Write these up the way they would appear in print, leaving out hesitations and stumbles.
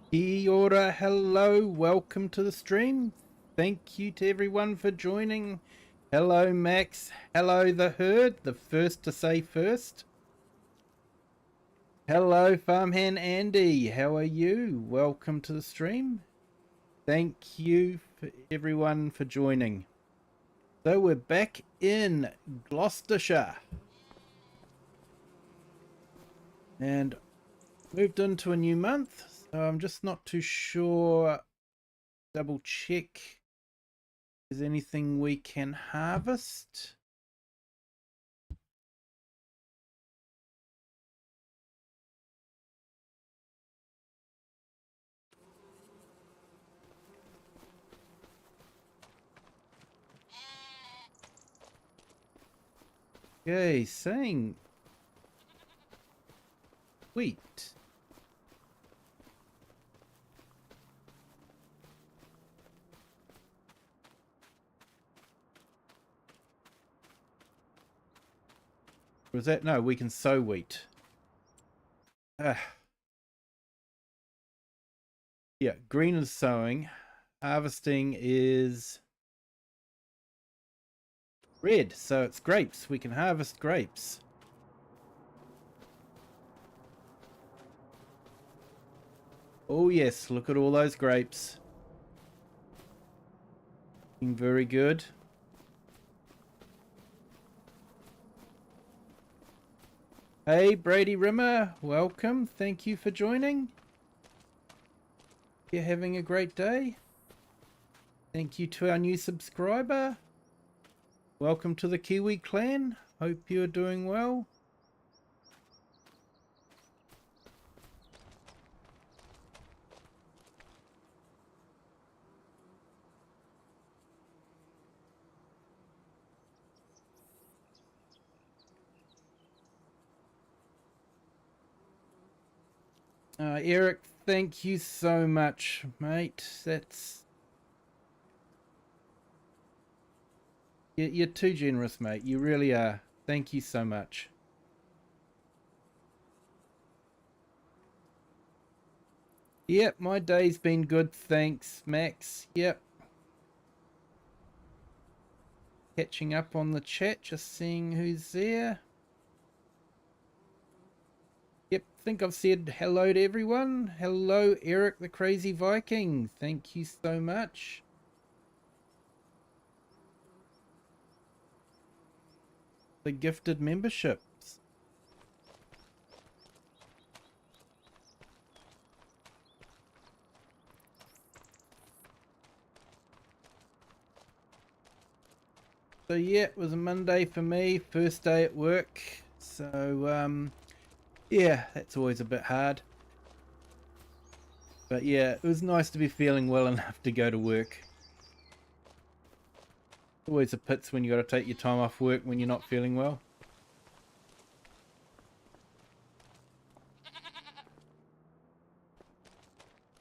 Kia ora, hello, welcome to the stream. Thank you to everyone for joining. Hello Max, hello the herd, the first to say first. Hello Farmhand Andy, how are you? Welcome to the stream. Thank you for everyone for joining. So we're back in Gloucestershire. And moved into a new month, so I'm just not too sure. Double check. Is anything we can harvest? Okay, saying wheat. Was that? No, we can sow wheat. Yeah, green is sowing. Harvesting is red, so it's grapes. We can harvest grapes. Oh yes, look at all those grapes. Looking very good. Hey Brady Rimmer, welcome. Thank you for joining. You're having a great day. Thank you to our new subscriber. Welcome to the Kiwi clan. Hope you're doing well. Eric, thank you so much, mate. You're too generous, mate. You really are. Thank you so much. Yep, my day's been good, thanks, Max. Yep. Catching up on the chat, just seeing who's there. Yep, think I've said hello to everyone. Hello, Eric the Crazy Viking. Thank you so much. The gifted memberships. So yeah, it was a Monday for me, first day at work. So yeah, that's always a bit hard. But yeah, it was nice to be feeling well enough to go to work. Always a pits when you got to take your time off work when you're not feeling well.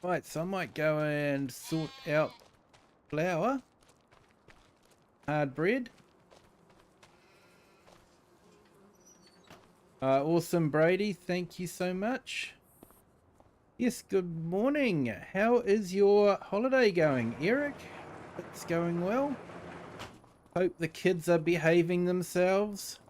Right, so I might go and sort out flour. Hard bread. Awesome, Brady. Thank you so much. Yes, good morning. How is your holiday going, Eric? It's going well. Hope the kids are behaving themselves.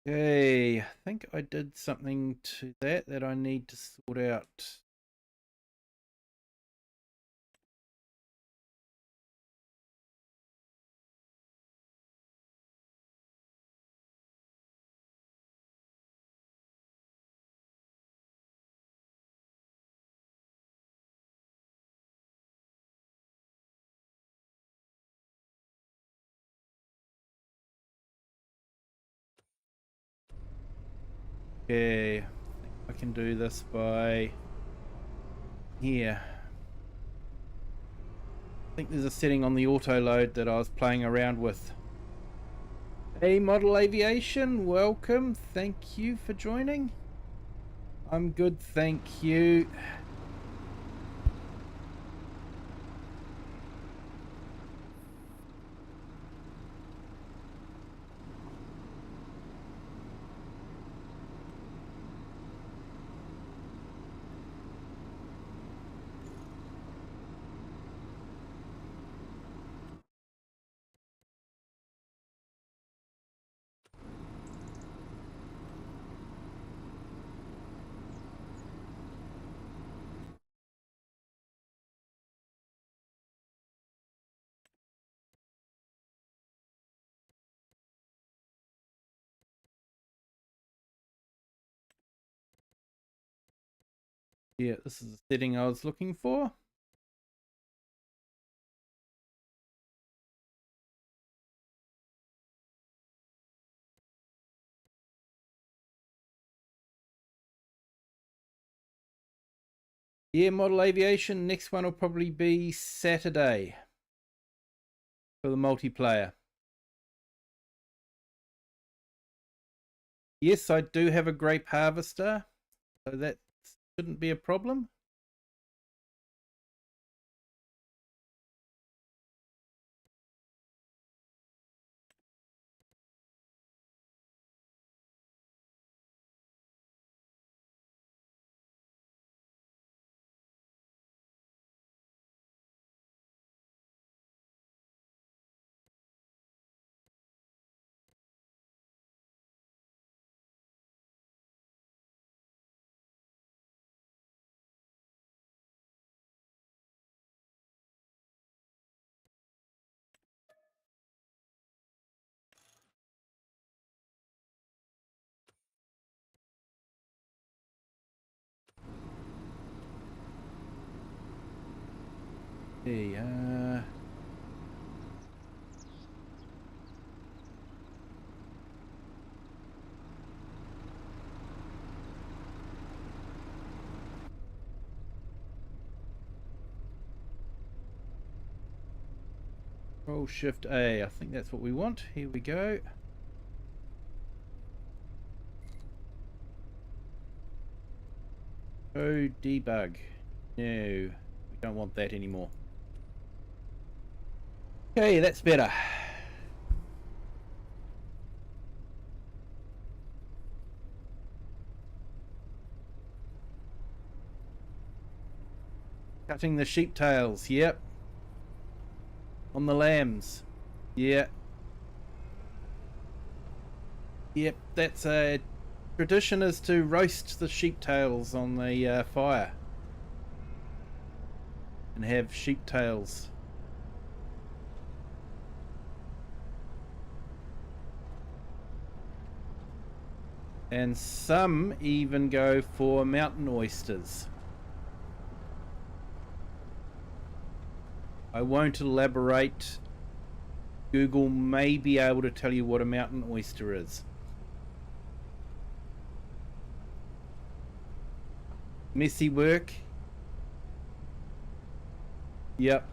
Okay, I think I did something to that I need to sort out. Okay, I can do this by here. I think there's a setting on the auto load that I was playing around with Hey, Model Aviation, welcome. Thank you for joining. I'm good, thank you. Yeah, this is the setting I was looking for. Yeah, Model Aviation, next one will probably be Saturday for the multiplayer. Yes, I do have a grape harvester, so that shouldn't be a problem. Hey, Control Shift A, I think that's what we want. Here we go. Go debug. No, we don't want that anymore. Okay, that's better. Cutting the sheep tails, yep. On the lambs. Yeah. Yep, that's a tradition, is to roast the sheep tails on the fire. And have sheep tails. And some even go for mountain oysters. I won't elaborate. Google may be able to tell you what a mountain oyster is. Messy work. Yep.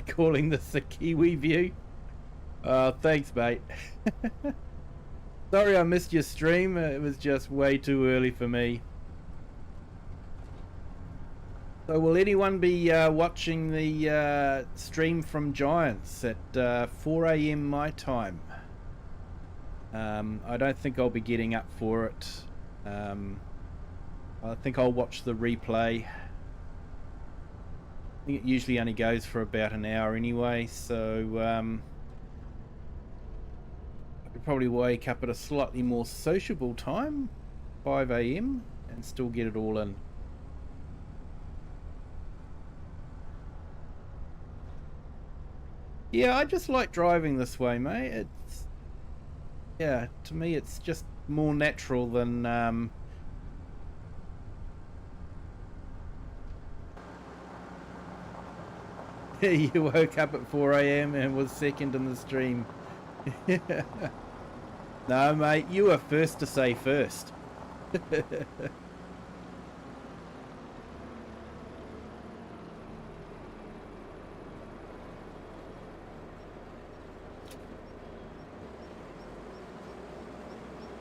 Calling this a Kiwi view. Thanks, mate. Sorry I missed your stream. It was just way too early for me. So will anyone be watching the stream from Giants at 4 AM my time? I don't think I'll be getting up for it. I think I'll watch the replay. I think it usually only goes for about an hour anyway, so I could probably wake up at a slightly more sociable time, 5 AM, and still get it all in. Yeah, I just like driving this way, mate. It's, yeah, to me it's just more natural than you woke up at 4 AM and was second in the stream. No, mate, you were first to say first.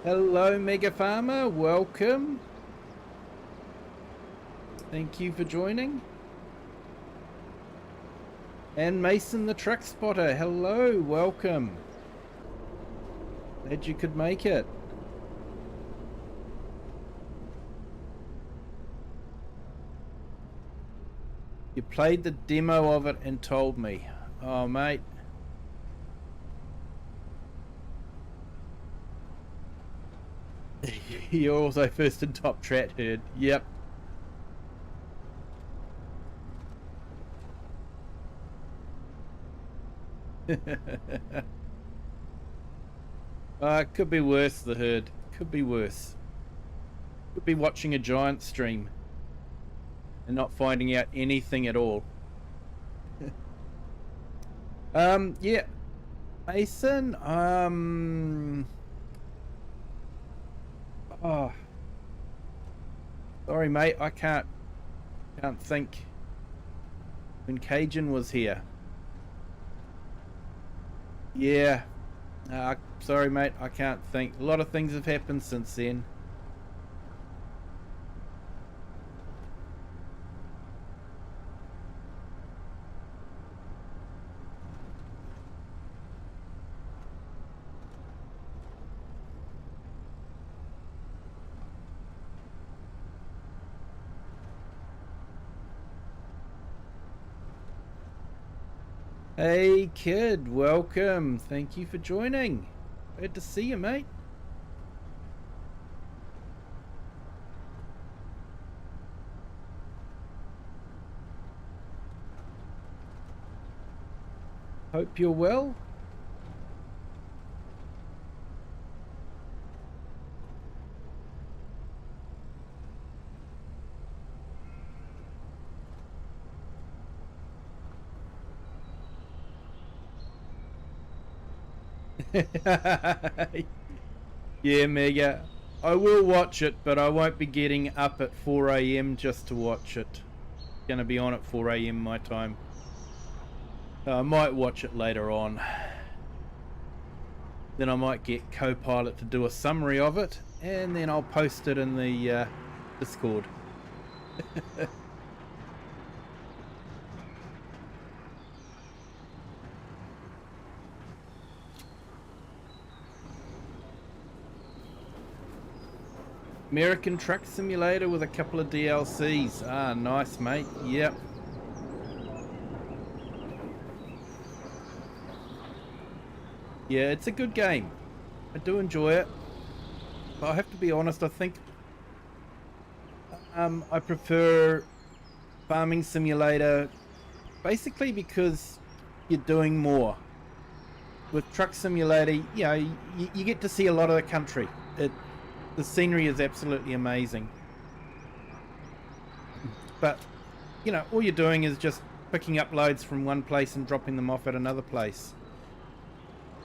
Hello, Mega Farmer. Welcome. Thank you for joining. And Mason the Truck Spotter. Hello, welcome. Glad you could make it. You played the demo of it and told me. Oh, mate. You're also first in top strat herd. Yep. It could be worse, the herd. Could be worse. Could be watching a giant stream and not finding out anything at all. Yeah. Mason, oh. Sorry, mate, I can't think. When Cajun was here. Yeah. Sorry, mate, I can't think. A lot of things have happened since then. Hey kid, welcome. Thank you for joining. Glad to see you, mate. Hope you're well. Yeah, Mega. I will watch it, but I won't be getting up at 4 AM just to watch it. Gonna be on at 4 AM my time. I might watch it later on. Then I might get Copilot to do a summary of it, and then I'll post it in the Discord. American Truck Simulator with a couple of DLCs. Ah, nice, mate. Yep. Yeah, it's a good game. I do enjoy it. But I have to be honest, I think I prefer Farming Simulator basically because you're doing more. With Truck Simulator, you know, you get to see a lot of the country. The scenery is absolutely amazing. But, you know, all you're doing is just picking up loads from one place and dropping them off at another place.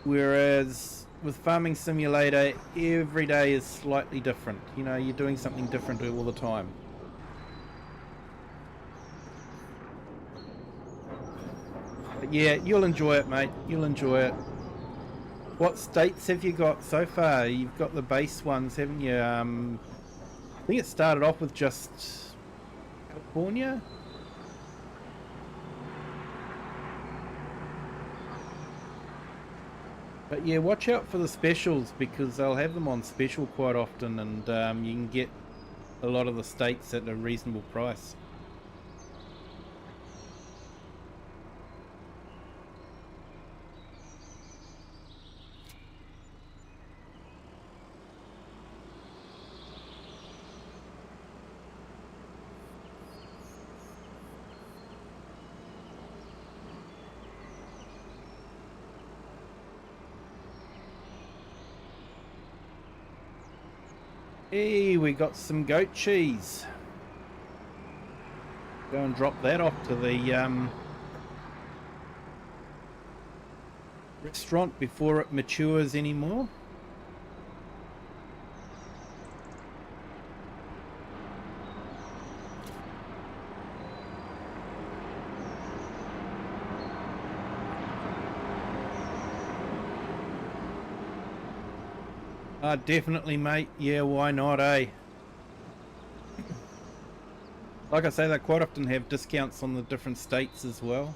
Whereas with Farming Simulator, every day is slightly different. You know, you're doing something different all the time. But yeah, you'll enjoy it, mate. You'll enjoy it. What states have you got so far? You've got the base ones, haven't you? I think it started off with just California. But yeah, watch out for the specials because they'll have them on special quite often, and you can get a lot of the states at a reasonable price. Hey, we got some goat cheese. Go and drop that off to the restaurant before it matures anymore. Definitely, mate. Yeah, why not, eh? Like I say, they quite often have discounts on the different states as well.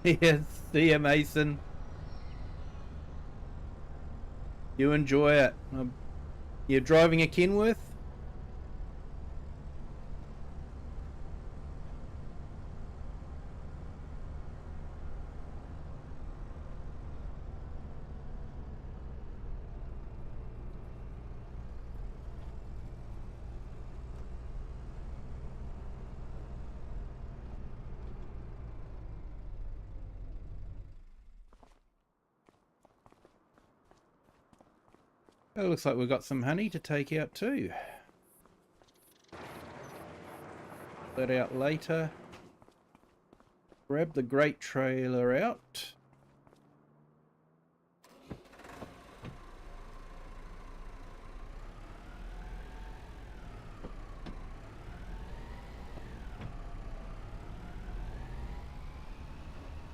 Yes, see ya, Mason. You enjoy it. You're driving a Kenworth? Oh, looks like we've got some honey to take out too. That out later. Grab the great trailer out.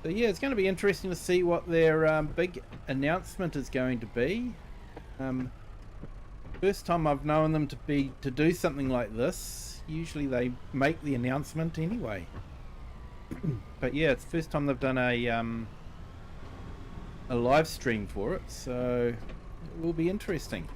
So yeah, it's going to be interesting to see what their big announcement is going to be. First time I've known them to do something like this. Usually they make the announcement anyway. But yeah, it's the first time they've done a live stream for it, so it will be interesting.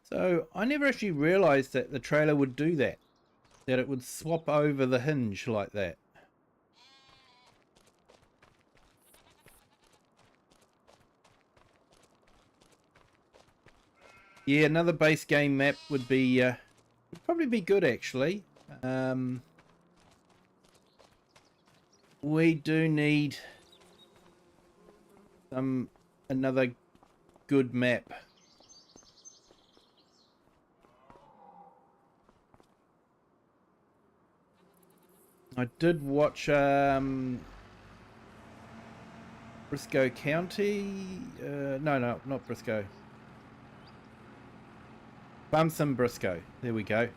So I never actually realized that the trailer would do that it would swap over the hinge like that. Yeah, another base game map would be would probably be good actually. We do need another good map. I did watch Briscoe County. No, not Briscoe. Bumson Briscoe. There we go.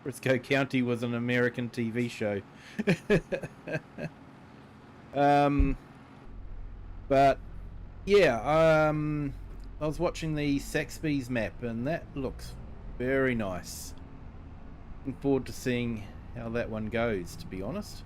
Briscoe County was an American TV show. But yeah, I was watching the Saxby's map, and that looks very nice. Looking forward to seeing how that one goes, to be honest.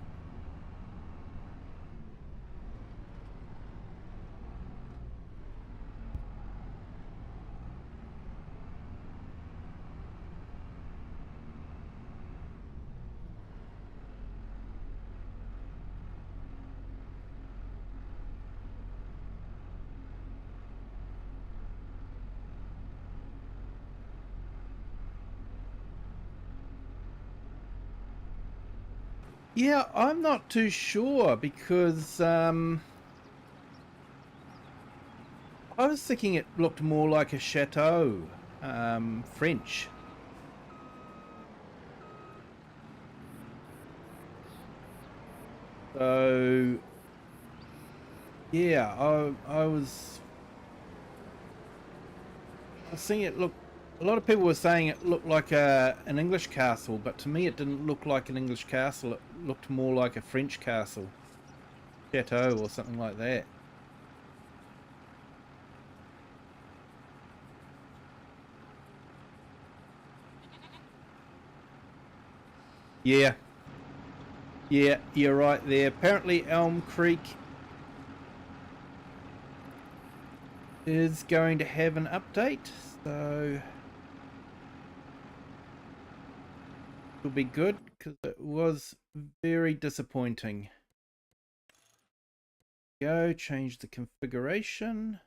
Yeah, I'm not too sure because I was thinking it looked more like a chateau, French. So yeah, I was I've seen it look. A lot of people were saying it looked like an English castle, but to me it didn't look like an English castle. It looked more like a French castle, chateau, or something like that. Yeah, yeah, you're right there. Apparently, Elm Creek is going to have an update, so it'll be good because it was very disappointing. Go change the configuration.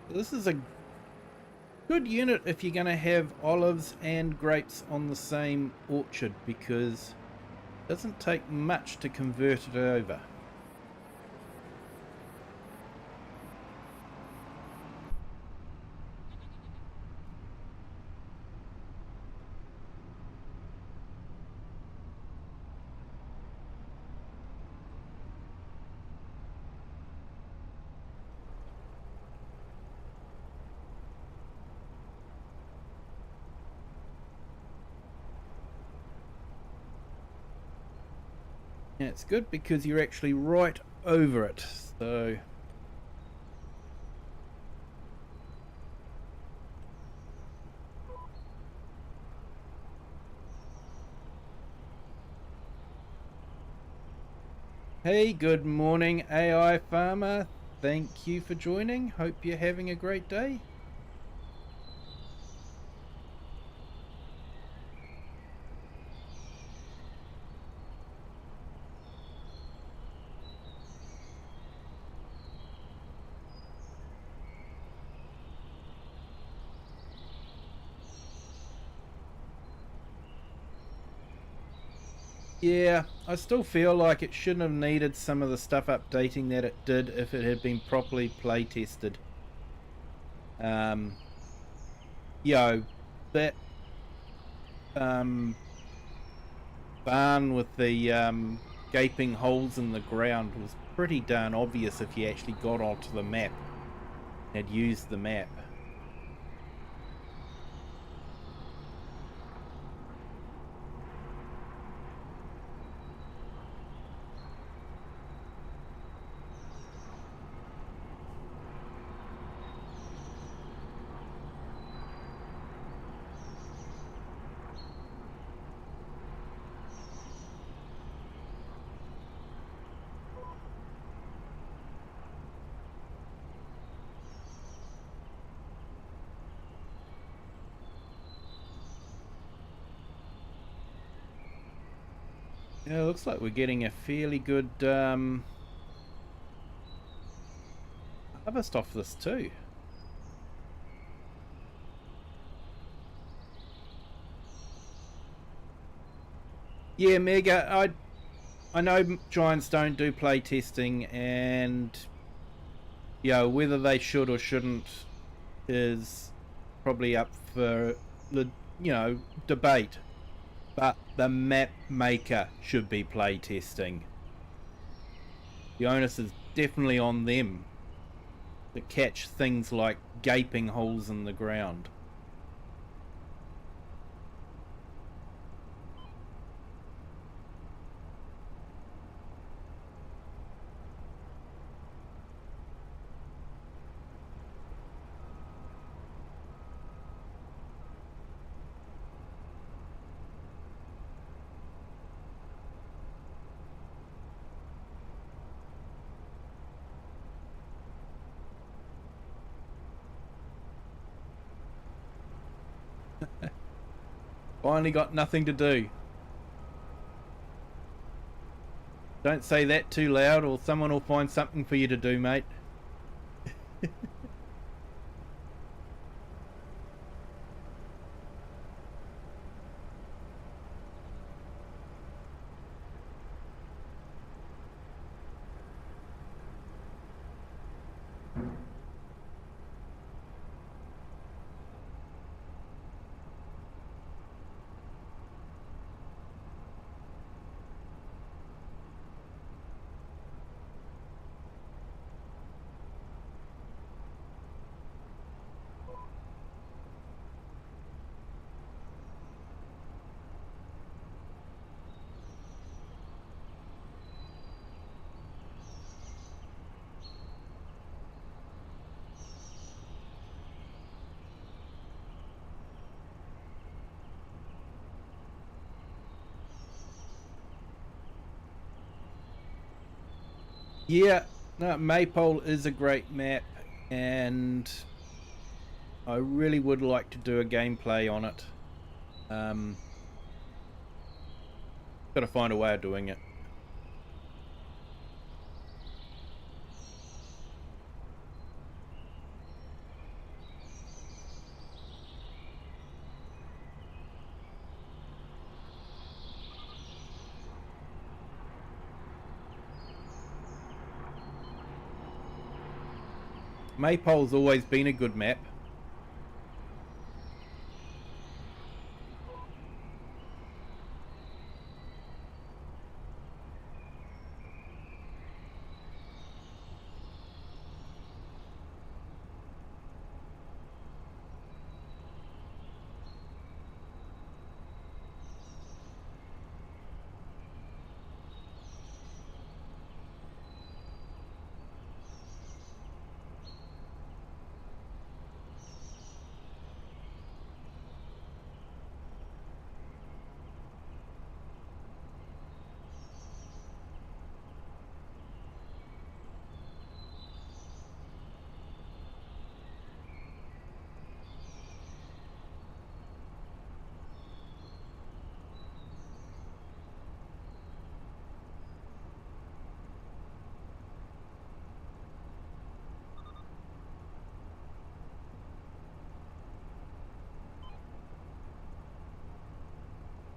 This is a good unit if you're going to have olives and grapes on the same orchard, because it doesn't take much to convert it over. And it's good because you're actually right over it, so hey, good morning AI Farmer. Thank you for joining. Hope you're having a great day. Yeah, I still feel like it shouldn't have needed some of the stuff updating that it did if it had been properly play tested. Yo, that um, barn with the gaping holes in the ground was pretty darn obvious if you actually got onto the map and had used the map. Yeah, it looks like we're getting a fairly good harvest off this too. Yeah, Mega, I know Giants don't do play testing, and whether they should or shouldn't is probably up for debate. But the map maker should be play testing. The onus is definitely on them to catch things like gaping holes in the ground. Finally got nothing to do. Don't say that too loud or someone will find something for you to do, mate. Yeah, no, Maypole is a great map, and I really would like to do a gameplay on it. Got to find a way of doing it. Maypole's always been a good map.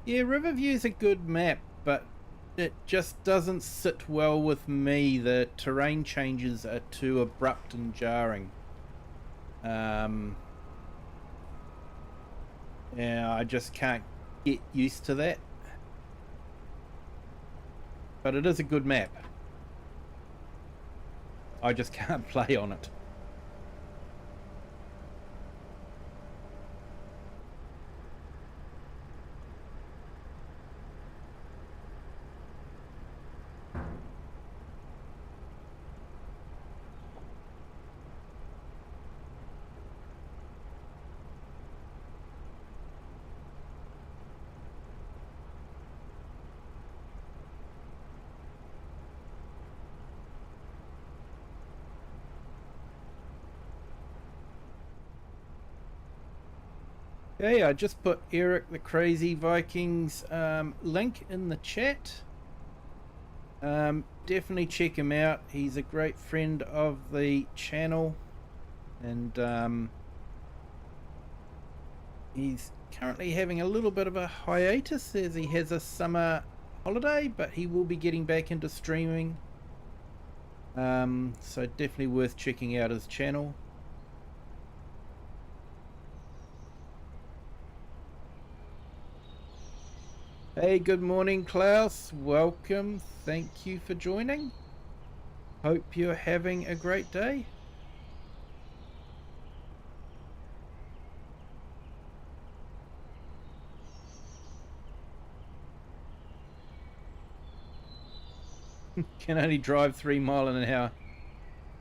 Yeah, Riverview's a good map, but it just doesn't sit well with me. The terrain changes are too abrupt and jarring. Yeah, I just can't get used to that. But it is a good map. I just can't play on it. Okay, I just put Eric the Crazy Vikings link in the chat. Definitely check him out. He's a great friend of the channel, and he's currently having a little bit of a hiatus as he has a summer holiday, but he will be getting back into streaming. So definitely worth checking out his channel. Hey, good morning, Klaus. Welcome. Thank you for joining. Hope you're having a great day. Can only drive 3 miles an hour.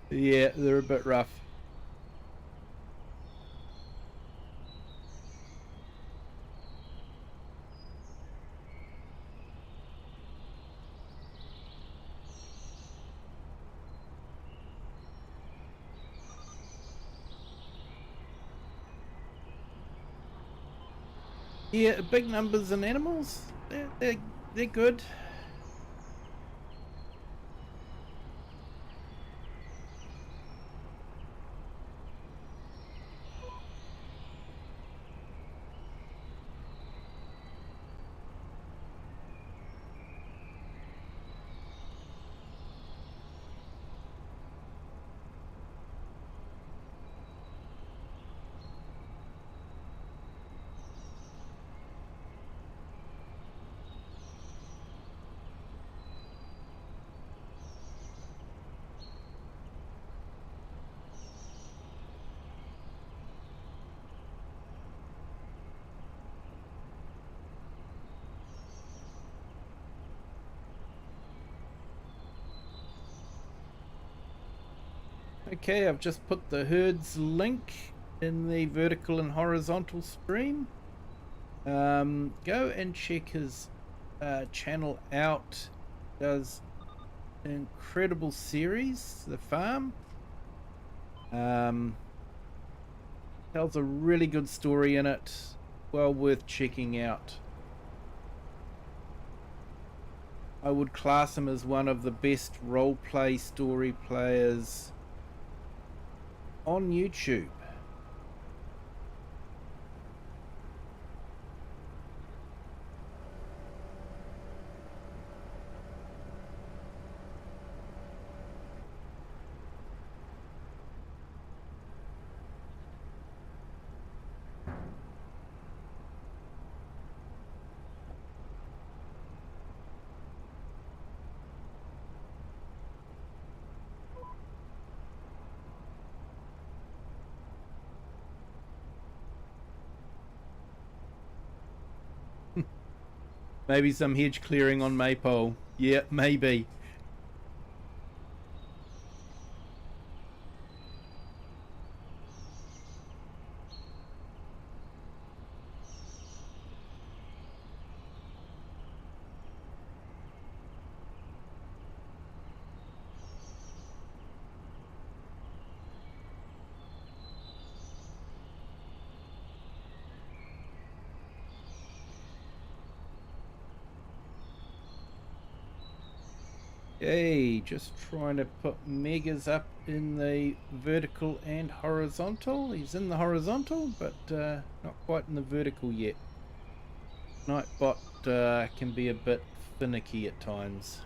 Yeah, they're a bit rough. Yeah, big numbers in animals. They're good. Okay, I've just put the herds link in the vertical and horizontal stream. Go and check his channel out. Does incredible series, The Farm. Tells a really good story in it, well worth checking out. I would class him as one of the best roleplay story players on YouTube. Maybe some hedge clearing on Maypole. Yeah, maybe. Okay, just trying to put Megas up in the vertical and horizontal. He's in the horizontal, but not quite in the vertical yet. Nightbot can be a bit finicky at times.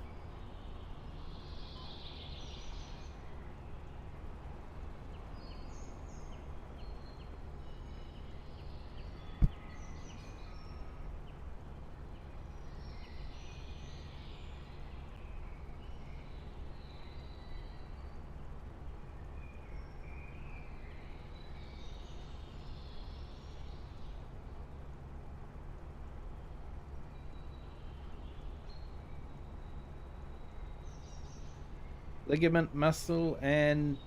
Ligament, muscle, and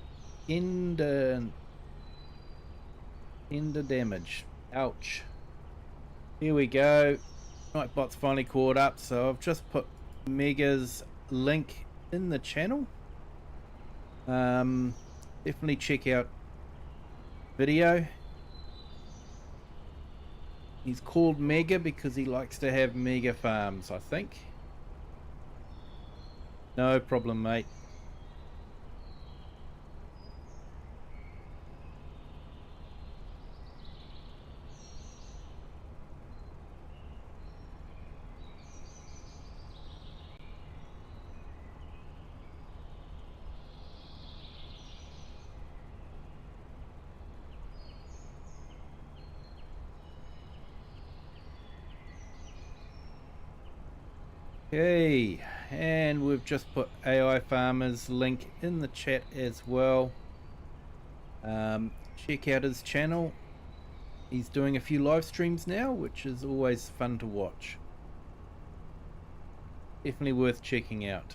ender damage. Ouch. Here we go. Nightbot's finally caught up, so I've just put Mega's link in the channel. Definitely check out video. He's called Mega because he likes to have mega farms, I think. No problem, mate. Okay, and we've just put AI Farmer's link in the chat as well. Check out his channel. He's doing a few live streams now, which is always fun to watch. Definitely worth checking out.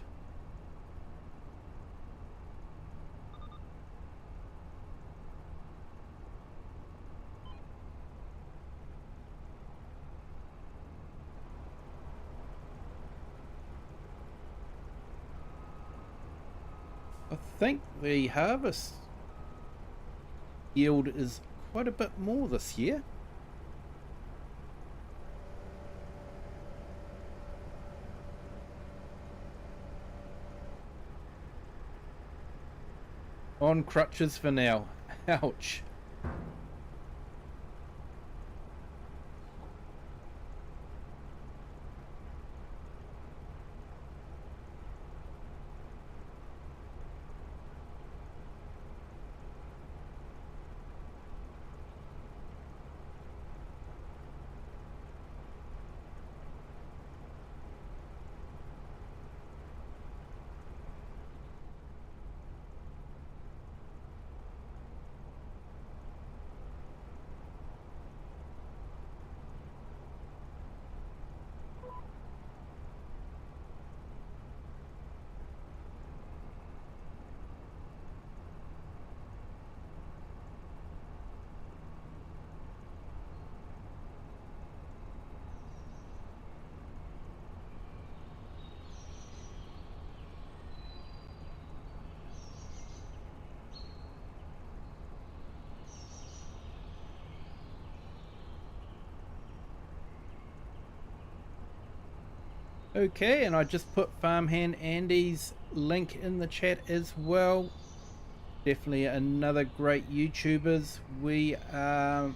I think the harvest yield is quite a bit more this year. On crutches for now. Ouch. Okay, and I just put Farmhand Andy's link in the chat as well. Definitely another great YouTubers. We are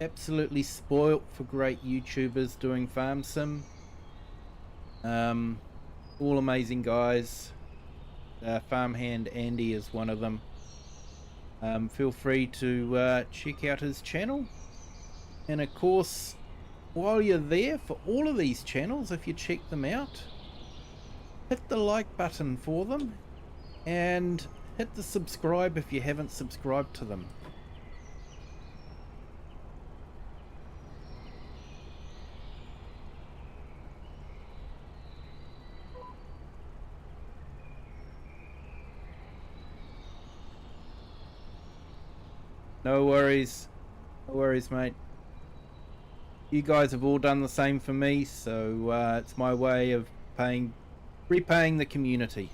absolutely spoilt for great YouTubers doing farm sim. All amazing guys. Farmhand Andy is one of them. Feel free to check out his channel. And of course, while you're there, for all of these channels, if you check them out, hit the like button for them and hit the subscribe if you haven't subscribed to them. No worries. No worries, mate. You guys have all done the same for me, so it's my way of repaying the community.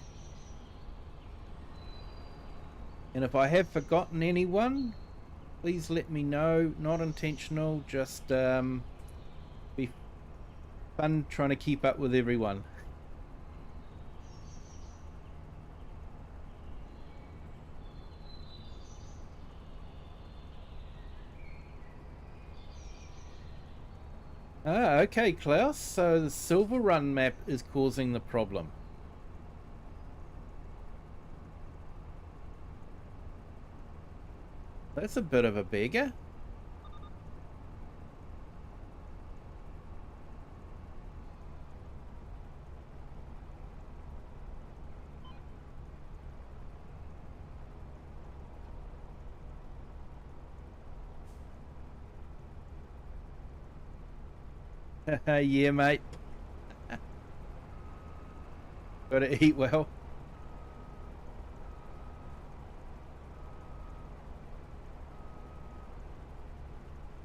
And if I have forgotten anyone, please let me know. Not intentional, just be fun trying to keep up with everyone. Ah, okay, Klaus. So the Silver Run map is causing the problem. That's a bit of a beggar. Yeah, mate. Gotta eat well.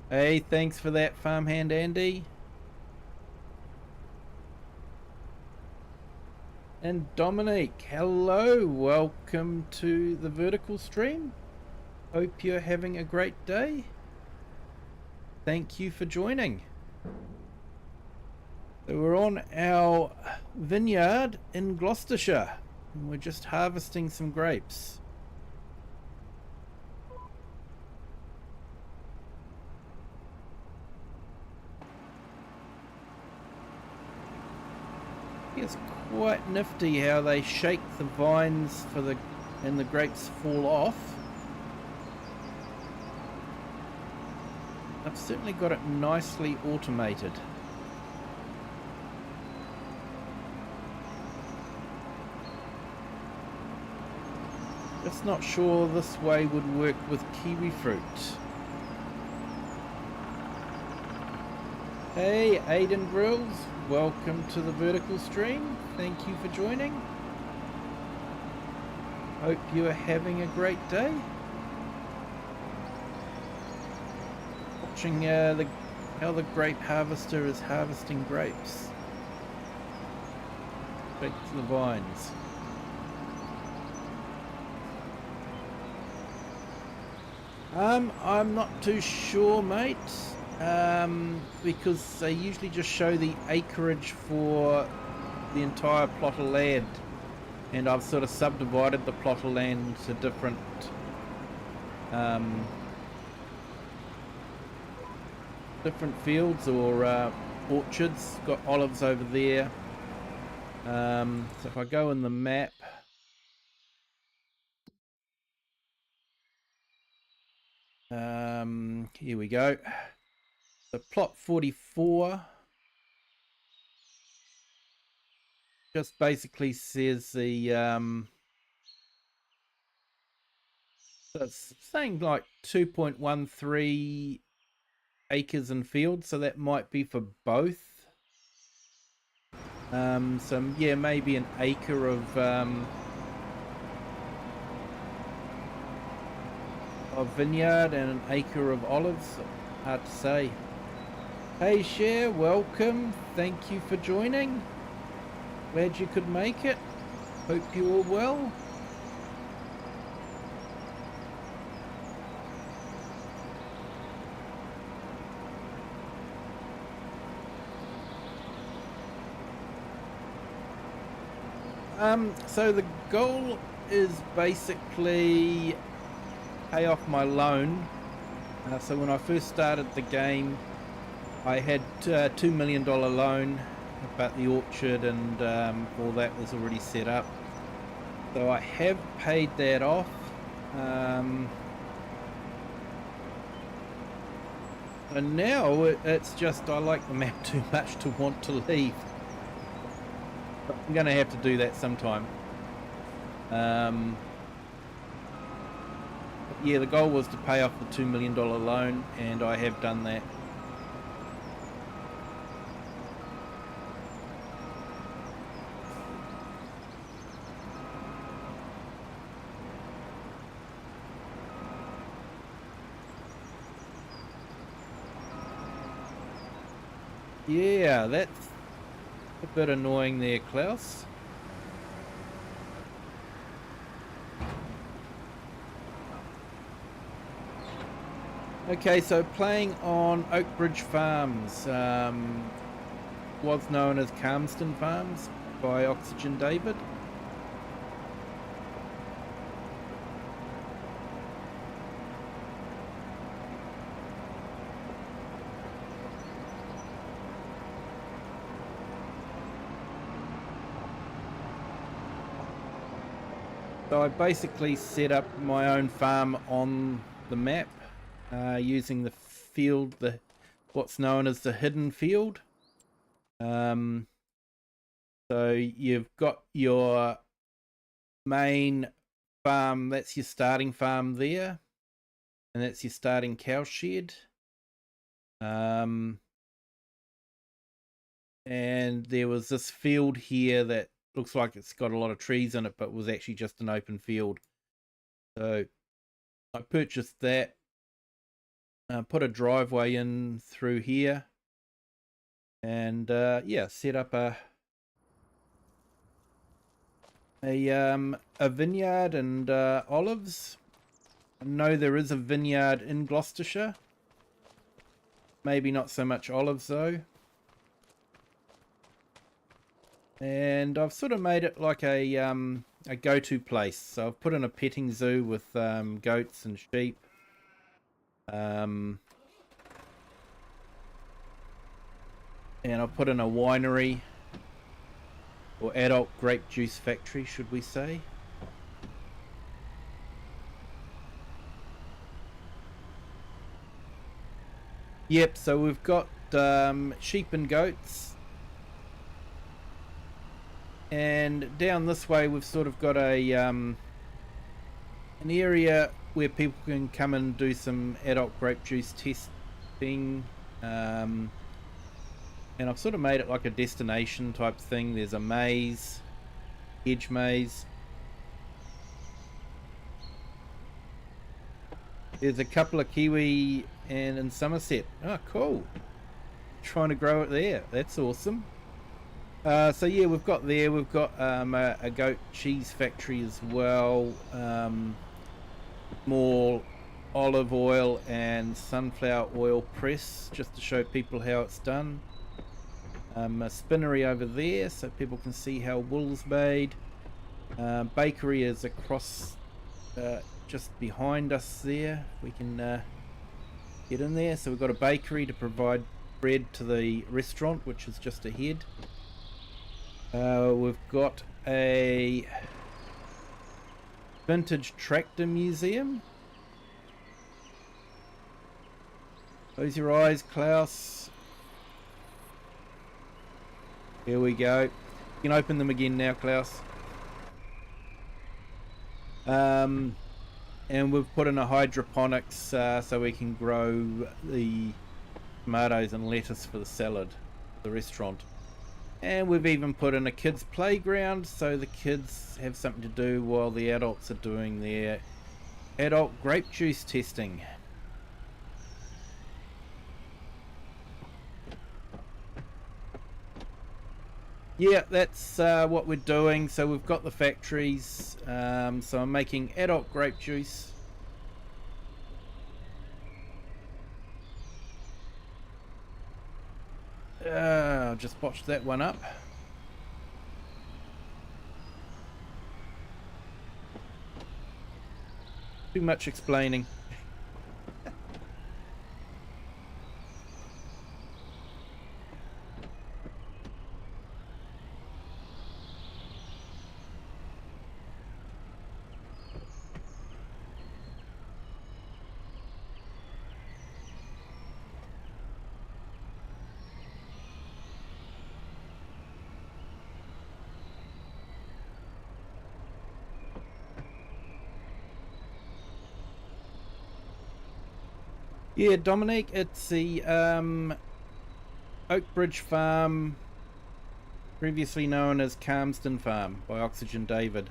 Hey, thanks for that, Farmhand Andy. And Dominique, hello. Welcome to the vertical stream. Hope you're having a great day. Thank you for joining. So we're on our vineyard in Gloucestershire, and we're just harvesting some grapes. It's quite nifty how they shake the vines and the grapes fall off. I've certainly got it nicely automated. Just not sure this way would work with kiwi fruit. Hey, Aiden Grills, welcome to the vertical stream. Thank you for joining. Hope you are having a great day. Watching how the grape harvester is harvesting grapes. Back to the vines. I'm not too sure, mate, because they usually just show the acreage for the entire plot of land, and I've sort of subdivided the plot of land into different fields or orchards. Got olives over there. So if I go in the map, here we go. So plot 44 just basically says the so it's saying like 2.13 acres and fields, so that might be for both. So yeah, maybe an acre of vineyard and an acre of olives. Hard to say. Hey Cher, welcome. Thank you for joining. Glad you could make it. Hope you're all well. So the goal is basically pay off my loan. So when I first started the game, I had a $2 million loan, but the orchard and all that was already set up. So I have paid that off. And now it's just I like the map too much to want to leave. But I'm going to have to do that sometime. Yeah, the goal was to pay off the $2 million loan, and I have done that. Yeah, that's a bit annoying there, Klaus. Okay, so playing on Oakbridge Farms, was known as Calmston Farms by Oxygendavid. So I basically set up my own farm on the map using the field, what's known as the hidden field. So you've got your main farm, that's your starting farm there, and that's your starting cow shed. And there was this field here that looks like it's got a lot of trees in it, but was actually just an open field. So I purchased that, put a driveway in through here, and yeah, set up a vineyard and olives. I know there is a vineyard in Gloucestershire, maybe not so much olives though. And I've sort of made it like a go-to place. So I've put in a petting zoo with goats and sheep. And I've put in a winery, or adult grape juice factory, should we say. Yep, so we've got sheep and goats. And down this way we've sort of got a an area where people can come and do some adult grape juice testing, and I've sort of made it like a destination type thing. There's a maze, hedge maze. There's a couple of Kiwi and in Somerset. Oh, cool. Trying to grow it there. That's awesome. So yeah, we've got a goat cheese factory as well, more olive oil and sunflower oil press, just to show people how it's done. A spinnery over there so people can see how wool's made. Bakery is across just behind us there. We can get in there. So we've got a bakery to provide bread to the restaurant, which is just ahead. We've got a vintage tractor museum. Close your eyes, Klaus. Here we go. You can open them again now, Klaus. And we've put in a hydroponics so we can grow the tomatoes and lettuce for the salad, the restaurant. And we've even put in a kids playground so the kids have something to do while the adults are doing their adult grape juice testing. Yeah, that's what we're doing. So we've got the factories. So I'm making adult grape juice. Just botched that one up. Too much explaining. Yeah, Dominic, it's the Oakbridge Farm, previously known as Calmsden Farm by Oxygendavid.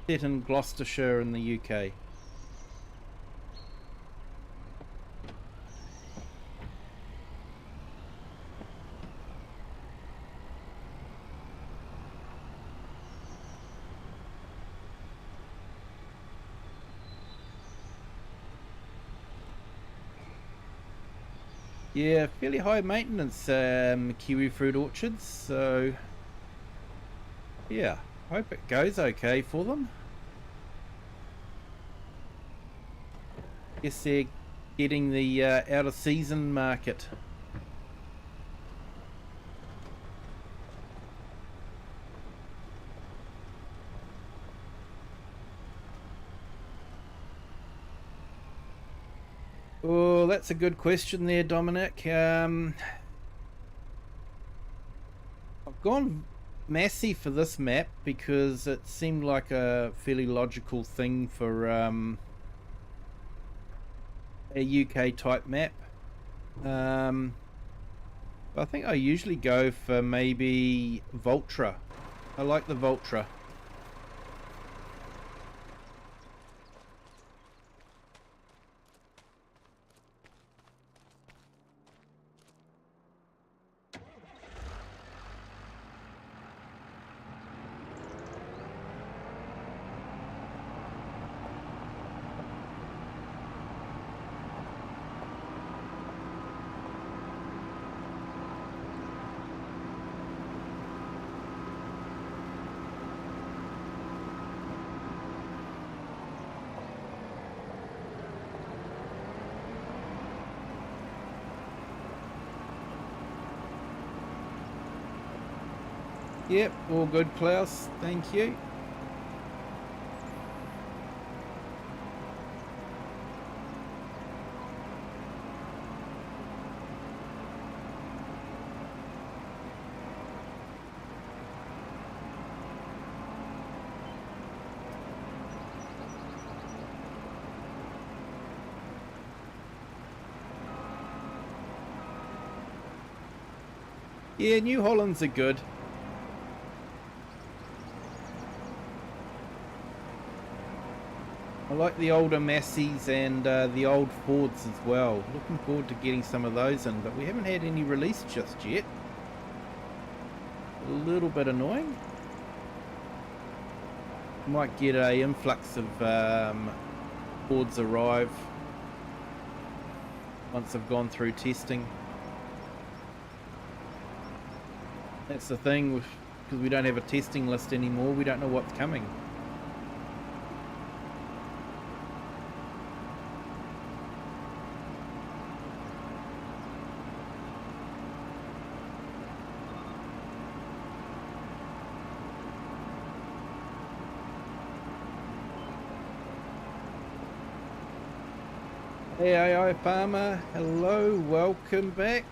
Set in Gloucestershire in the UK. Yeah, fairly high maintenance kiwi fruit orchards, so yeah, hope it goes okay for them. Guess they're getting the out of season market. Oh, that's a good question there, Dominic. I've gone massy for this map because it seemed like a fairly logical thing for a UK type map. I think I usually go for maybe Vultra. I like the Vultra. Yep, all good, Klaus. Thank you. Yeah, New Hollands are good. I like the older Massies and the old Fords as well. Looking forward to getting some of those in, but we haven't had any release just yet. A little bit annoying. Might get a influx of Fords arrive once I've gone through testing. That's the thing, because we don't have a testing list anymore, we don't know what's coming. Hey AI Farmer, hello, welcome back.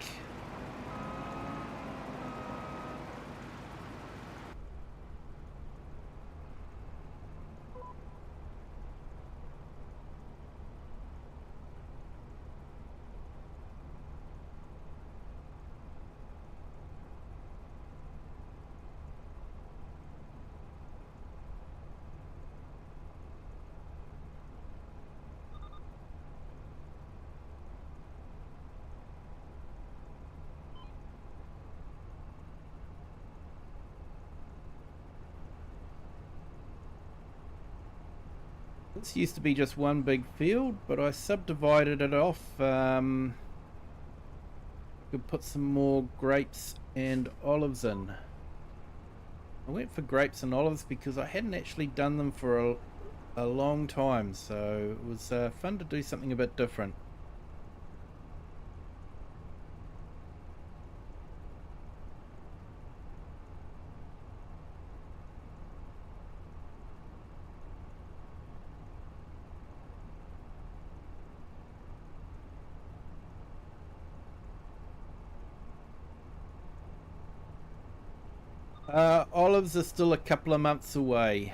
This used to be just one big field, but I subdivided it off. Could put some more grapes and olives in. I went for grapes and olives because I hadn't actually done them for a long time, so it was fun to do something a bit different. Olives are still a couple of months away.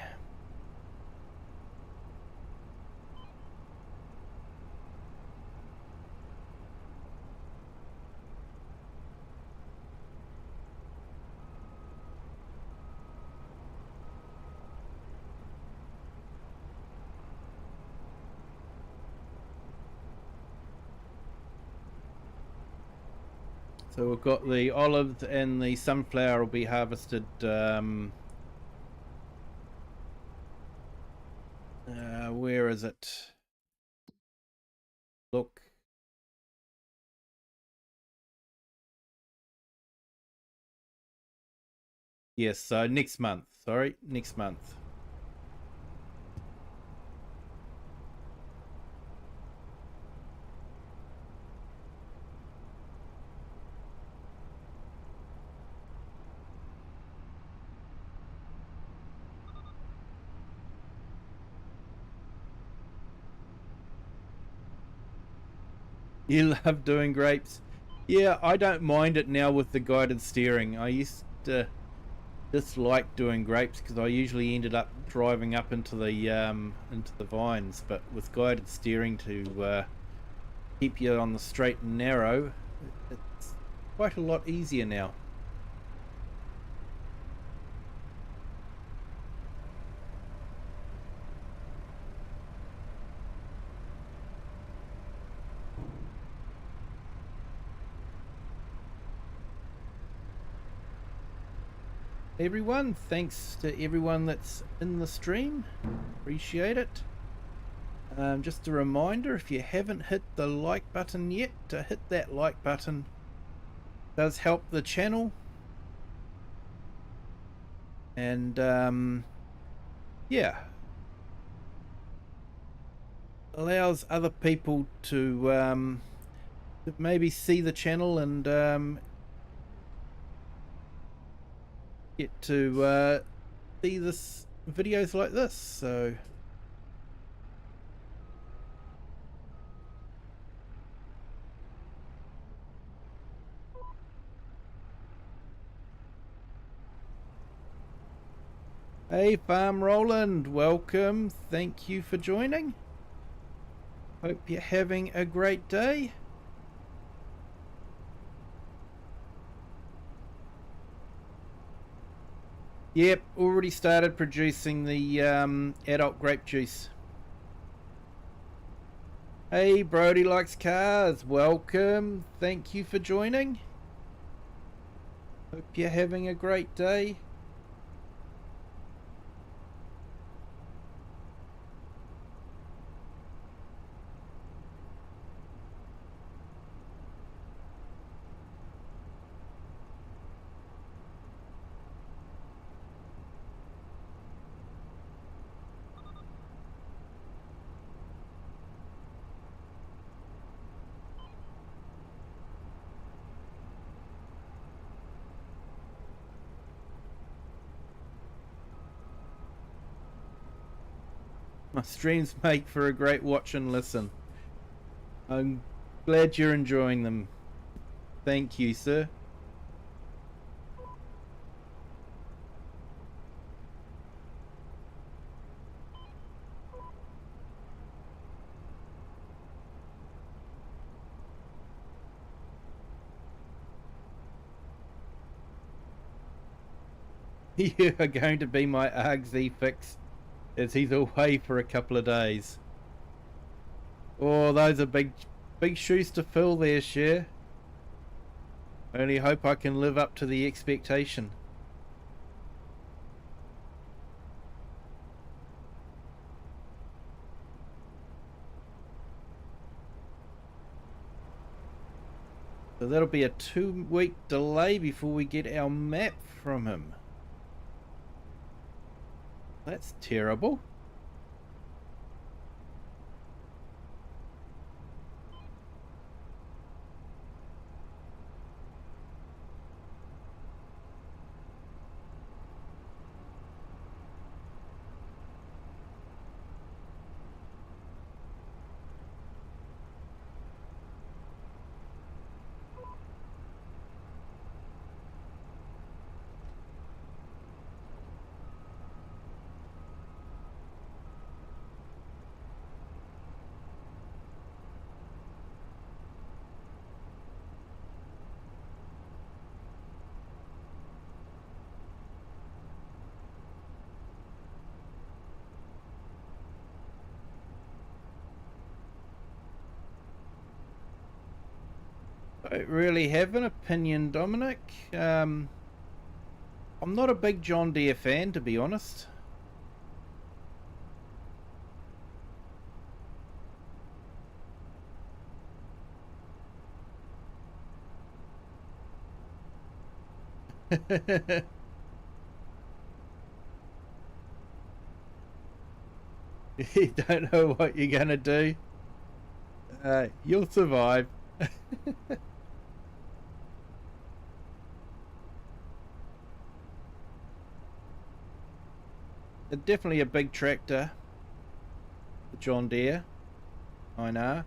So we've got the olives and the sunflower will be harvested where is it? Look. Yes, so next month. Sorry, next month. You love doing grapes. Yeah, I don't mind it now with the guided steering. I used to dislike doing grapes because I usually ended up driving up into the vines, but with guided steering to keep you on the straight and narrow, it's quite a lot easier now. Everyone, thanks to everyone that's in the stream, appreciate it. Just a reminder, if you haven't hit the like button yet, to hit that like button. It does help the channel, and yeah, allows other people to maybe see the channel and get to see this videos like this. So hey Farm Roland, welcome, thank you for joining. Hope you're having a great day. Yep, already started producing the adult grape juice. Hey, Brody Likes Cars, welcome. Thank you for joining. Hope you're having a great day. My streams make for a great watch and listen. I'm glad you're enjoying them. Thank you, sir. You are going to be my Argsy fix as he's away for a couple of days. Oh, those are big shoes to fill there, Cher. I only hope I can live up to the expectation. So that'll be a 2-week delay before we get our map from him. That's terrible. don't really have an opinion, Dominic. I'm not a big John Deere fan, to be honest. You don't know what you're gonna do. You'll survive. Definitely a big tractor, the John Deere. I know.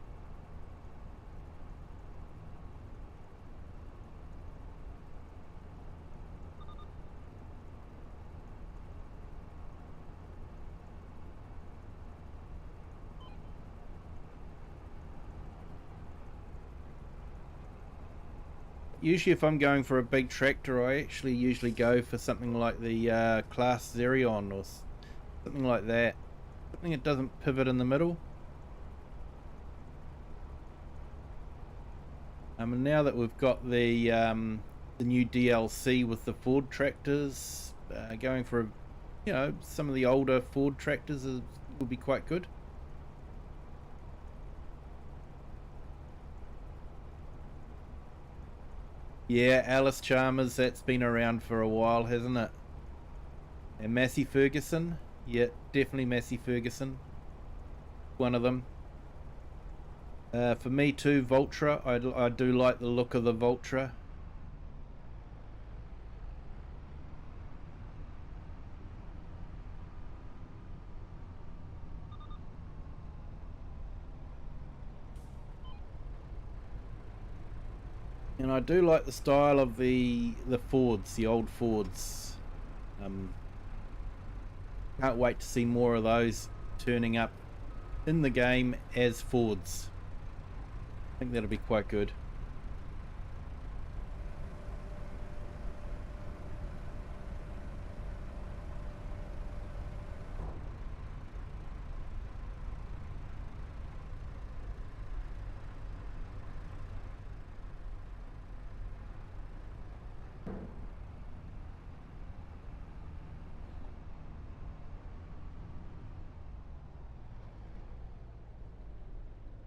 Usually if I'm going for a big tractor, I actually usually go for something like the Class Xerion or something like that. Something that doesn't pivot in the middle. And now that we've got the new DLC with the Ford tractors, going for, some of the older Ford tractors will be quite good. Yeah, Alice Chalmers, that's been around for a while, hasn't it? And Massey Ferguson, yeah, definitely Massey Ferguson, one of them. For me too, Voltra, I do like the look of the Voltra. And I do like the style of the Fords, the old Fords. Can't wait to see more of those turning up in the game as Fords. I think that'll be quite good.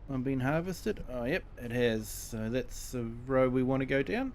One been harvested? Oh, yep, it has. So that's the road we want to go down.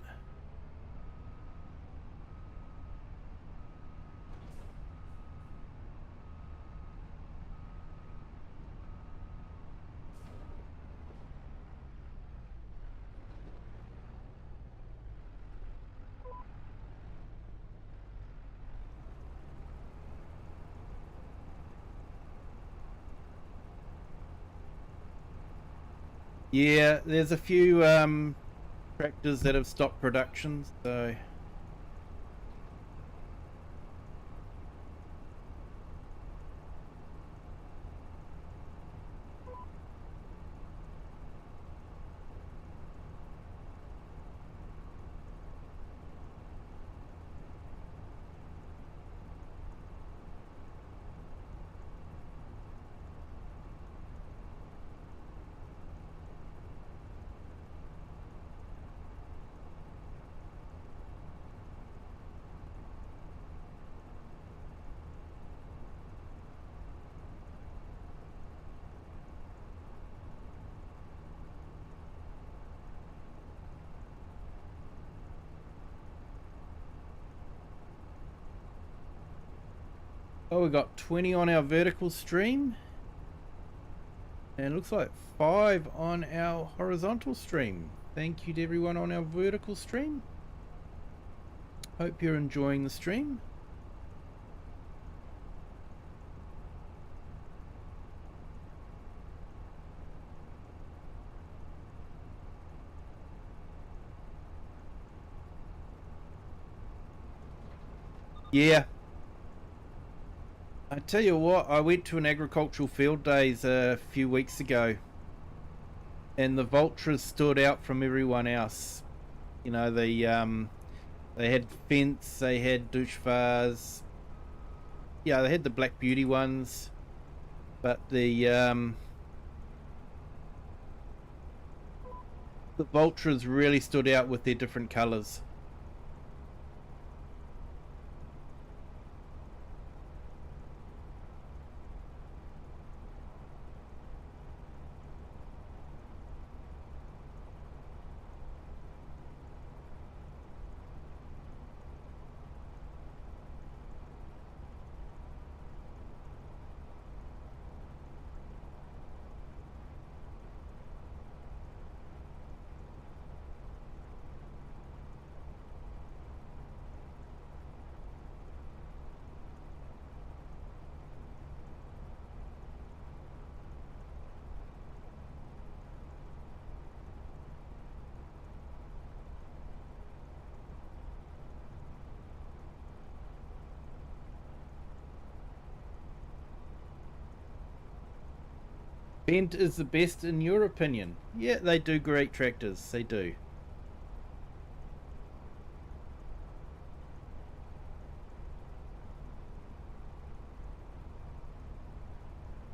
Yeah, there's a few tractors that have stopped production, so oh, we got 20 on our vertical stream, and it looks like 5 on our horizontal stream. Thank you to everyone on our vertical stream. Hope you're enjoying the stream. Yeah. I tell you what, I went to an agricultural field days a few weeks ago, and the Vultras stood out from everyone else. You know, they had Fence, they had Douchefars, yeah, they had the Black Beauty ones, but the The vultures really stood out with their different colours. Bent is the best in your opinion? Yeah, they do great tractors, they do.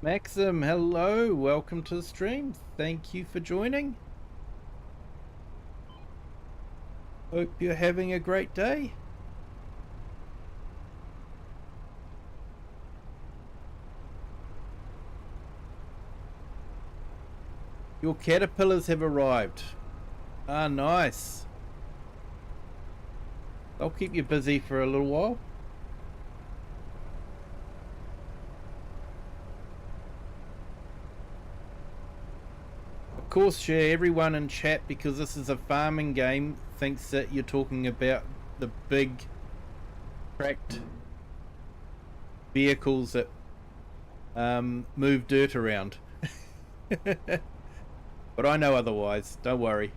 Maxim, hello, welcome to the stream. Thank you for joining. Hope you're having a great day. Your caterpillars have arrived. Ah, nice. I'll keep you busy for a little while. Of course, everyone in chat, because this is a farming game, thinks that you're talking about the big tracked vehicles that move dirt around. But I know otherwise, don't worry.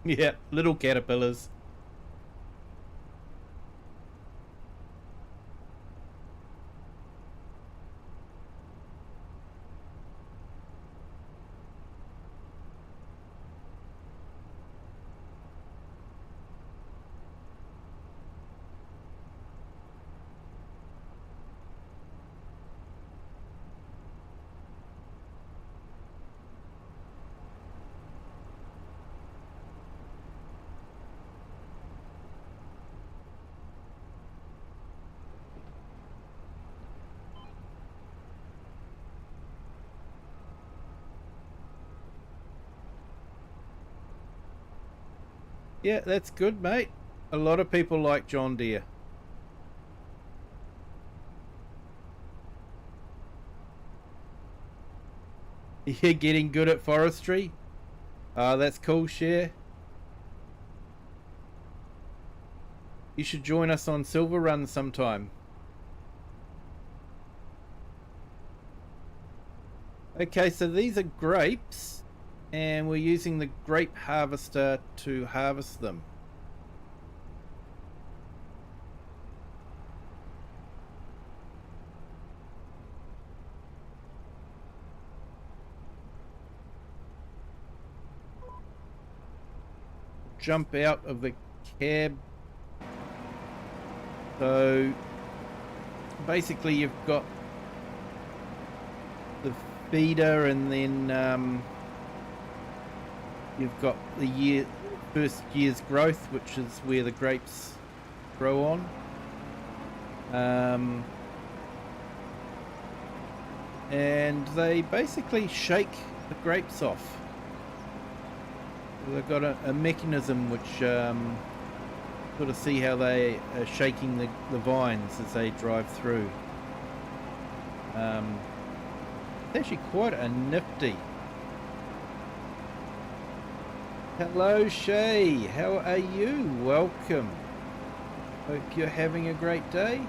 Yeah, little caterpillars. Yeah, that's good, mate. A lot of people like John Deere. You're getting good at forestry? That's cool, Cher. You should join us on Silver Run sometime. Okay, so these are grapes, and we're using the grape harvester to harvest them. Jump out of the cab. So basically you've got the feeder, and then you've got the first year's growth, which is where the grapes grow on. And they basically shake the grapes off. They've got a mechanism which sort of see how they are shaking the vines as they drive through. It's actually quite a nifty Hello Shay, how are you? Welcome. Hope you're having a great day.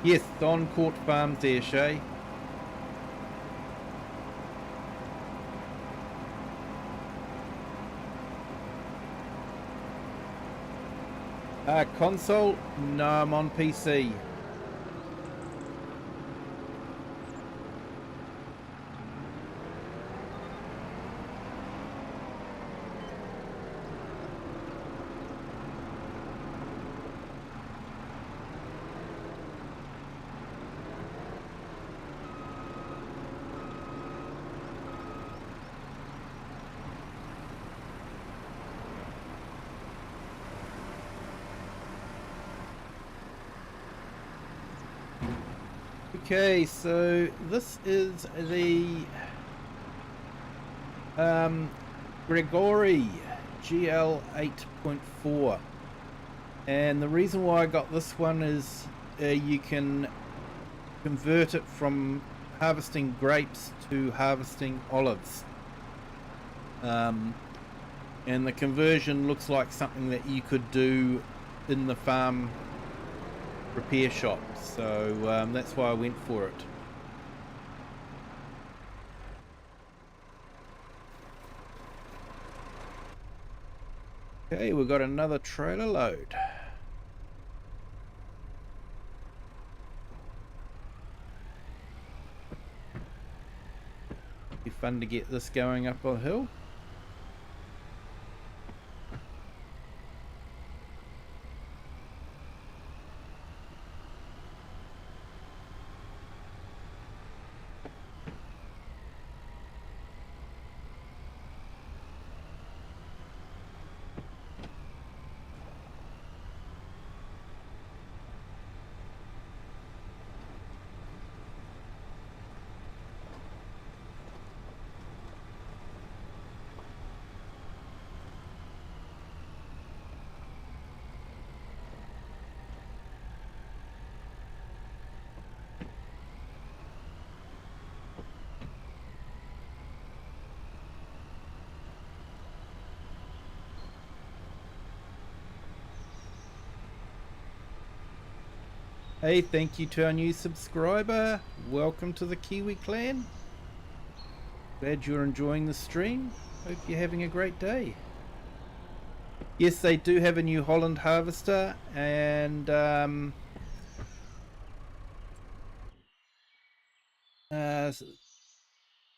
Yes, on Court Farms there, Shay. Console? No, I'm on PC. Okay, so this is the Gregory GL 8.4, and the reason why I got this one is you can convert it from harvesting grapes to harvesting olives, and the conversion looks like something that you could do in the farm repair shop, so that's why I went for it. Okay, we've got another trailer load. Be fun to get this going up a hill. Hey, thank you to our new subscriber. Welcome to the Kiwi clan. Glad you're enjoying the stream. Hope you're having a great day. Yes, they do have a New Holland harvester, and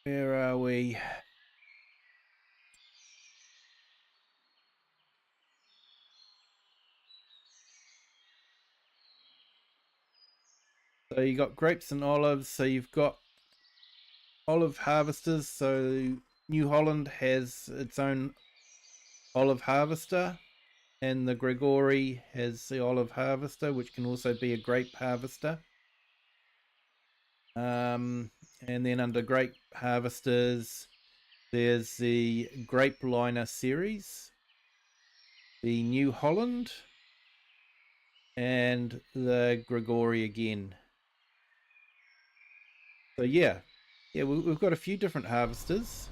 where are we? So you got grapes and olives, so you've got olive harvesters. So New Holland has its own olive harvester, and the Gregory has the olive harvester, which can also be a grape harvester. And then under grape harvesters, there's the Grape Liner series, the New Holland, and the Gregory again. So yeah, we've got a few different harvesters.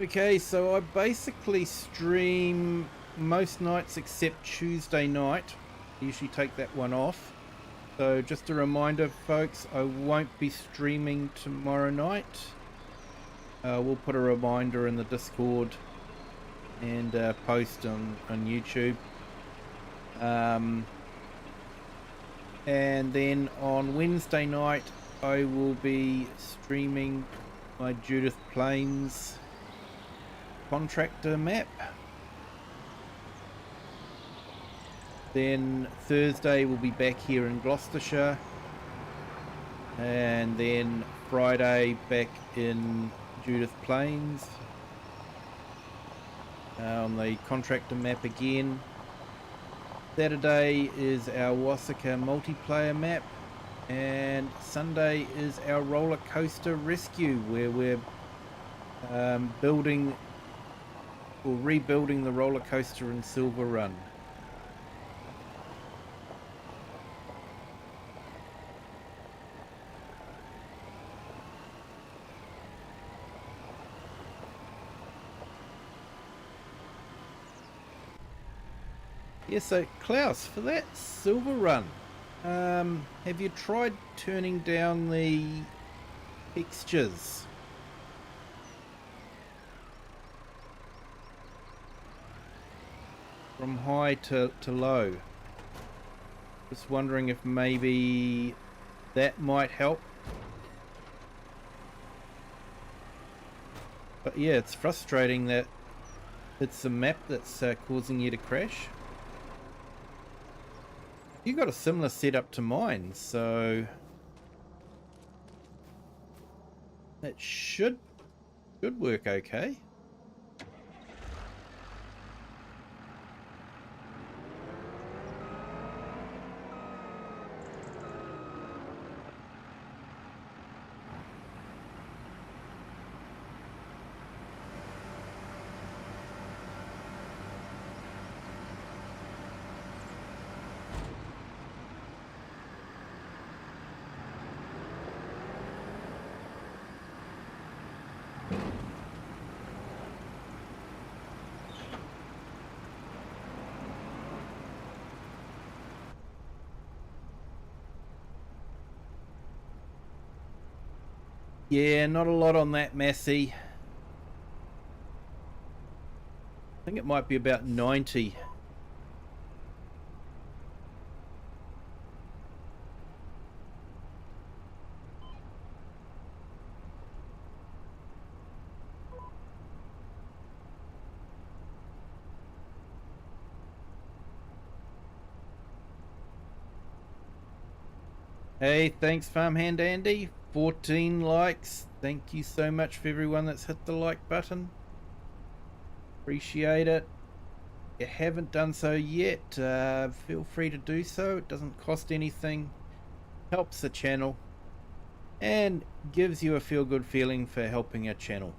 Okay, so I basically stream most nights except Tuesday night. I usually take that one off. So just a reminder, folks, I won't be streaming tomorrow night. We'll put a reminder in the Discord and post on YouTube. And then on Wednesday night, I will be streaming my Judith Plains contractor map. Then Thursday we'll be back here in Gloucestershire, and then Friday back in Judith Plains on the contractor map again, Saturday is our Wasaka multiplayer map, and Sunday is our roller coaster rescue, where we're building or rebuilding the roller coaster in Silver Run. Yeah, so Klaus, for that Silver Run, have you tried turning down the textures? From high to low. Just wondering if maybe that might help. But yeah, it's frustrating that it's the map that's causing you to crash. You got a similar setup to mine, so that should work okay. Yeah, not a lot on that, Massey. I think it might be about 90. Hey, thanks Farmhand Andy. 14 likes. Thank you so much for everyone that's hit the like button. Appreciate it. If you haven't done so yet, feel free to do so. It doesn't cost anything. Helps the channel. And gives you a feel-good feeling for helping our channel.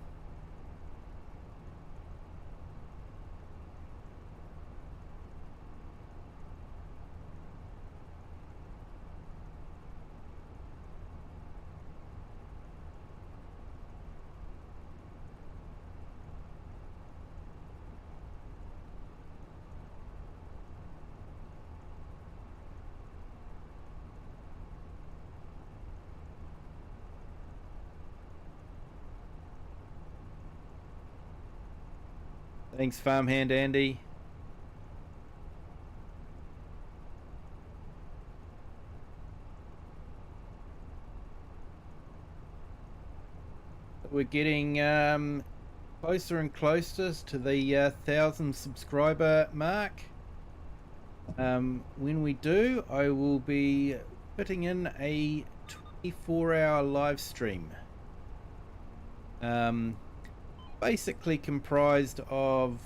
Thanks Farmhand Andy. We're getting closer and closer to the 1,000 subscriber mark. When we do, I will be putting in a 24-hour live stream. Basically comprised of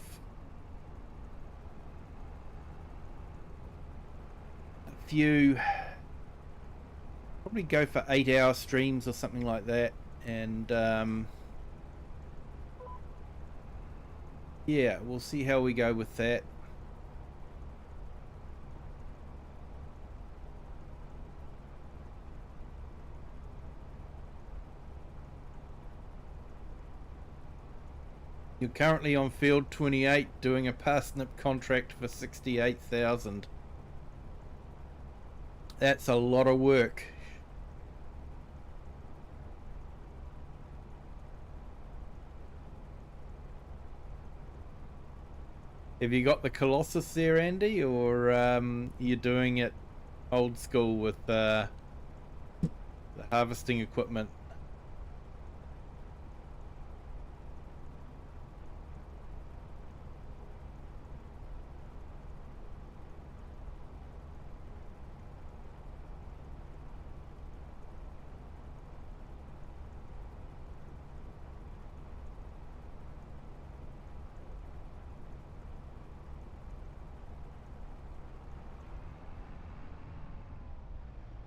a few, probably go for 8-hour streams or something like that, and yeah, we'll see how we go with that. You're currently on field 28 doing a parsnip contract for 68,000. That's a lot of work. Have you got the Colossus there, Andy, or you're doing it old school with the harvesting equipment?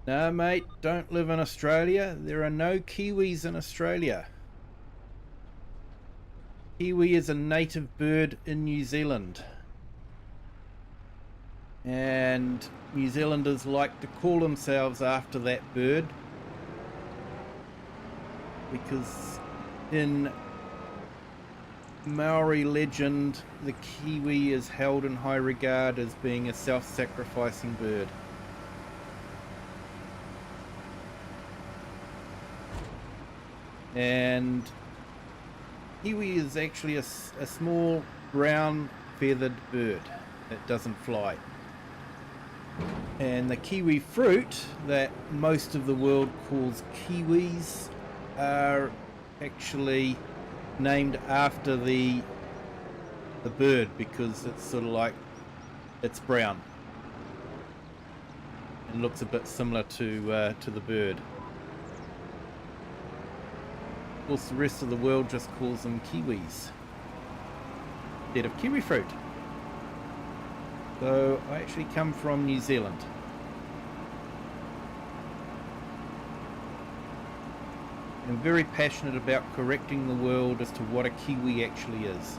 No, mate, don't live in Australia. There are no Kiwis in Australia. Kiwi is a native bird in New Zealand. And New Zealanders like to call themselves after that bird because in Māori legend, the Kiwi is held in high regard as being a self-sacrificing bird. And Kiwi is actually a small brown feathered bird that doesn't fly. And the kiwi fruit that most of the world calls kiwis are actually named after the bird because it's sort of like it's brown and looks a bit similar to the bird. Of course, the rest of the world just calls them kiwis instead of kiwi fruit. So I actually come from New Zealand. I'm very passionate about correcting the world as to what a kiwi actually is.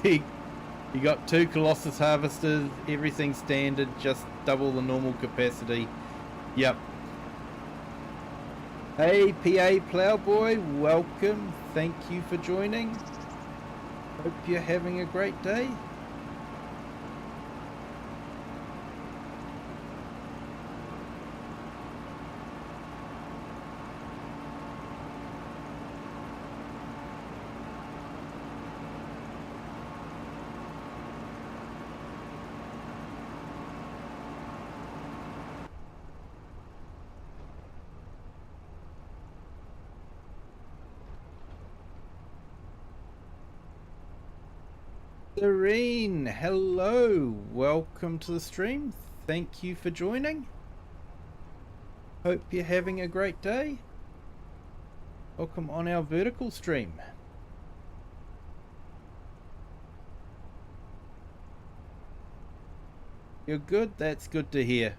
You got 2 Colossus harvesters, everything standard, just double the normal capacity. Yep. Hey PA Plowboy, welcome. Thank you for joining. Hope you're having a great day. Serene, hello, welcome to the stream. Thank you for joining. Hope you're having a great day. Welcome on our vertical stream. You're good? That's good to hear.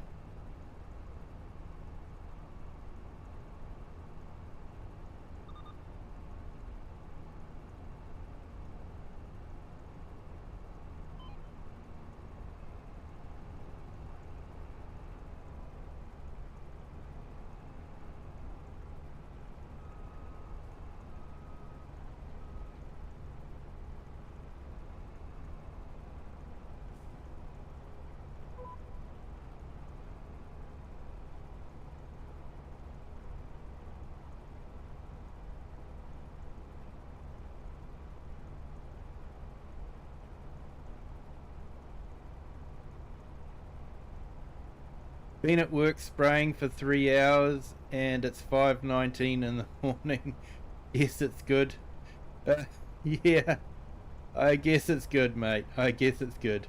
Been at work spraying for 3 hours and it's 5:19 in the morning. Yes, it's good. Yeah, I guess it's good, mate. I guess it's good.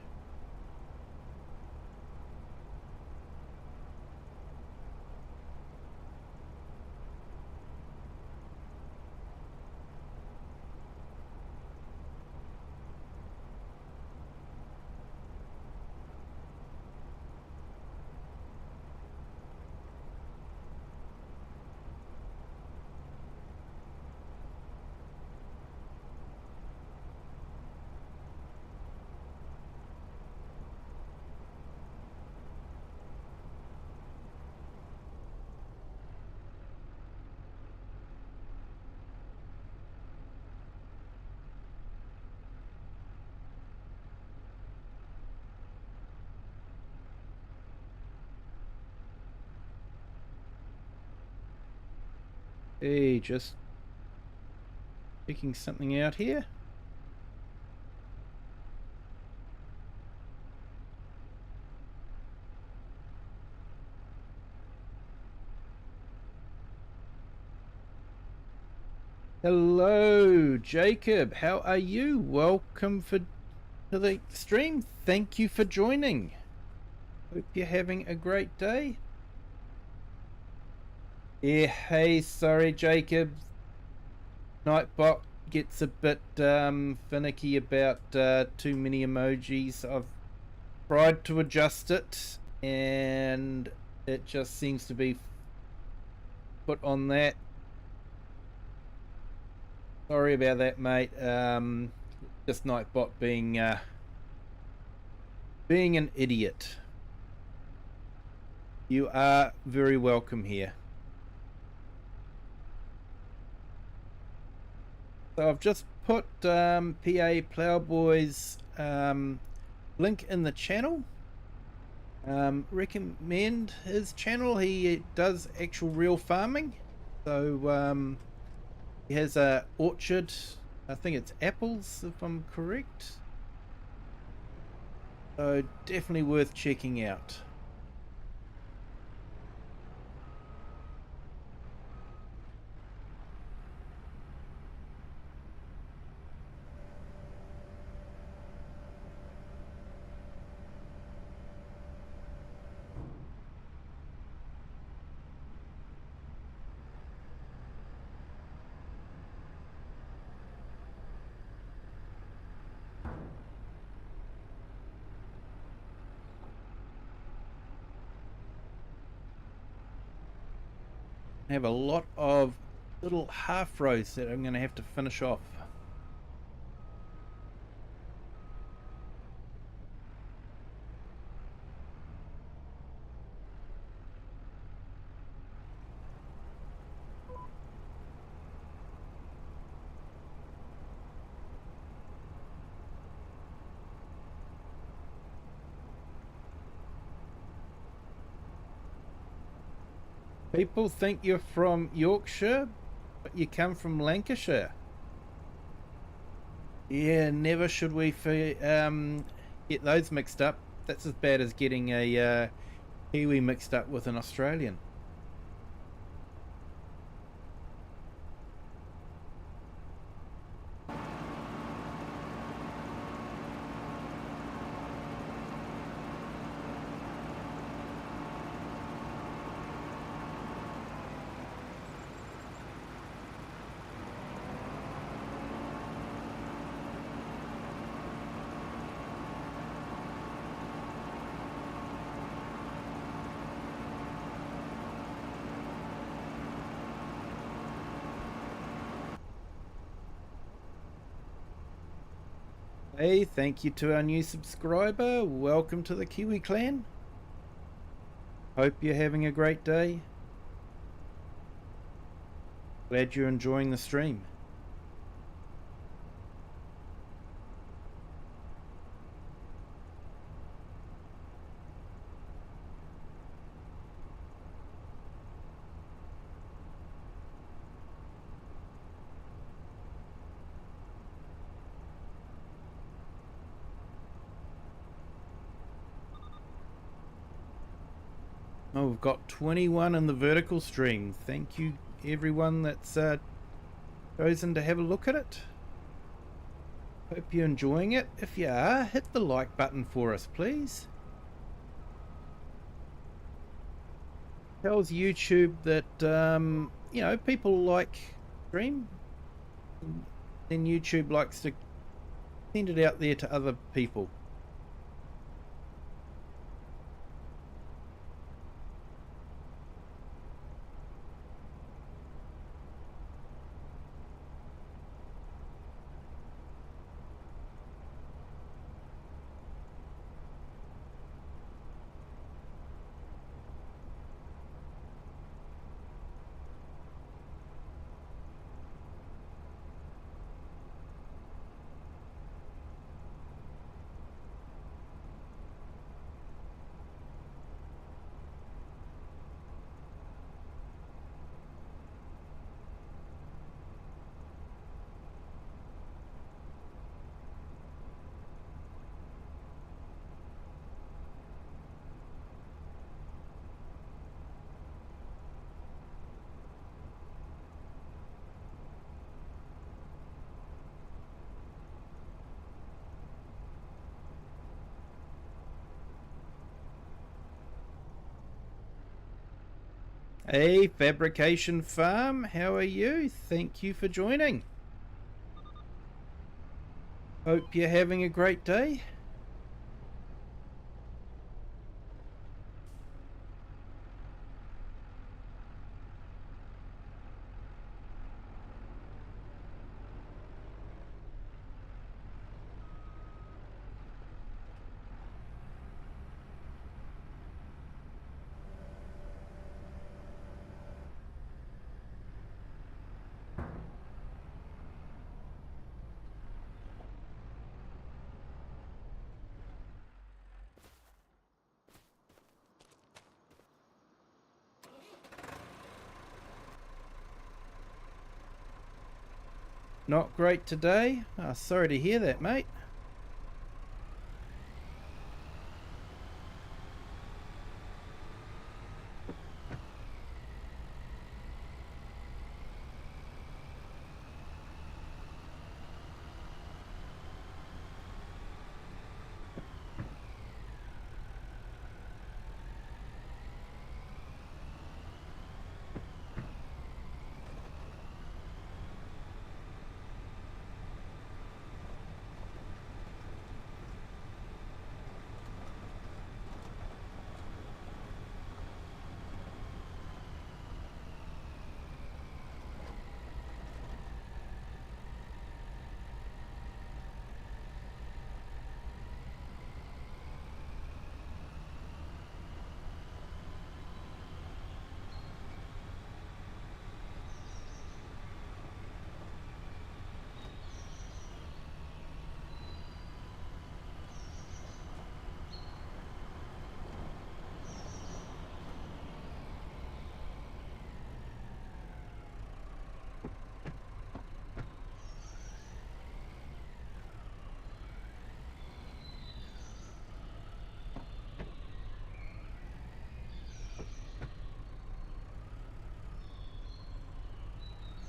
Hey, just checking something out here. Hello, Jacob. How are you? Welcome to the stream. Thank you for joining. Hope you're having a great day. Yeah, hey, sorry, Jacob. gets a bit finicky about too many emojis. I've tried to adjust it and it just seems to be put on that. Sorry about that, mate. Just Nightbot being an idiot. You are very welcome here. So I've just put PA Plowboy's link in the channel. Recommend his channel. He does actual real farming. So he has a orchard. I think it's apples, if I'm correct. So definitely worth checking out. I have a lot of little half rows that I'm going to have to finish off. People think you're from Yorkshire, but you come from Lancashire. Yeah, never should we get those mixed up. That's as bad as getting a Kiwi mixed up with an Australian. Hey, thank you to our new subscriber. Welcome to the Kiwi clan. Hope you're having a great day. Glad you're enjoying the stream. Oh, we've got 21 in the vertical stream. Thank you everyone that's chosen to have a look at it. Hope you're enjoying it. If you are, hit the like button for us, please. Tells YouTube that you know, people like stream, then YouTube likes to send it out there to other people. Hey, Fabrication Farm, how are you? Thank you for joining. Hope you're having a great day. Not great today? Oh, sorry to hear that, mate.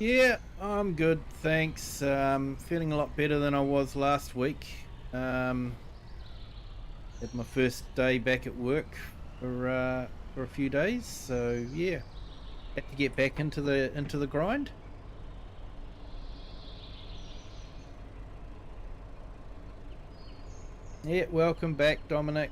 Yeah, I'm good, thanks. Feeling a lot better than I was last week. Had my first day back at work for a few days, so yeah, had to get back into the grind. Yeah, welcome back, Dominic.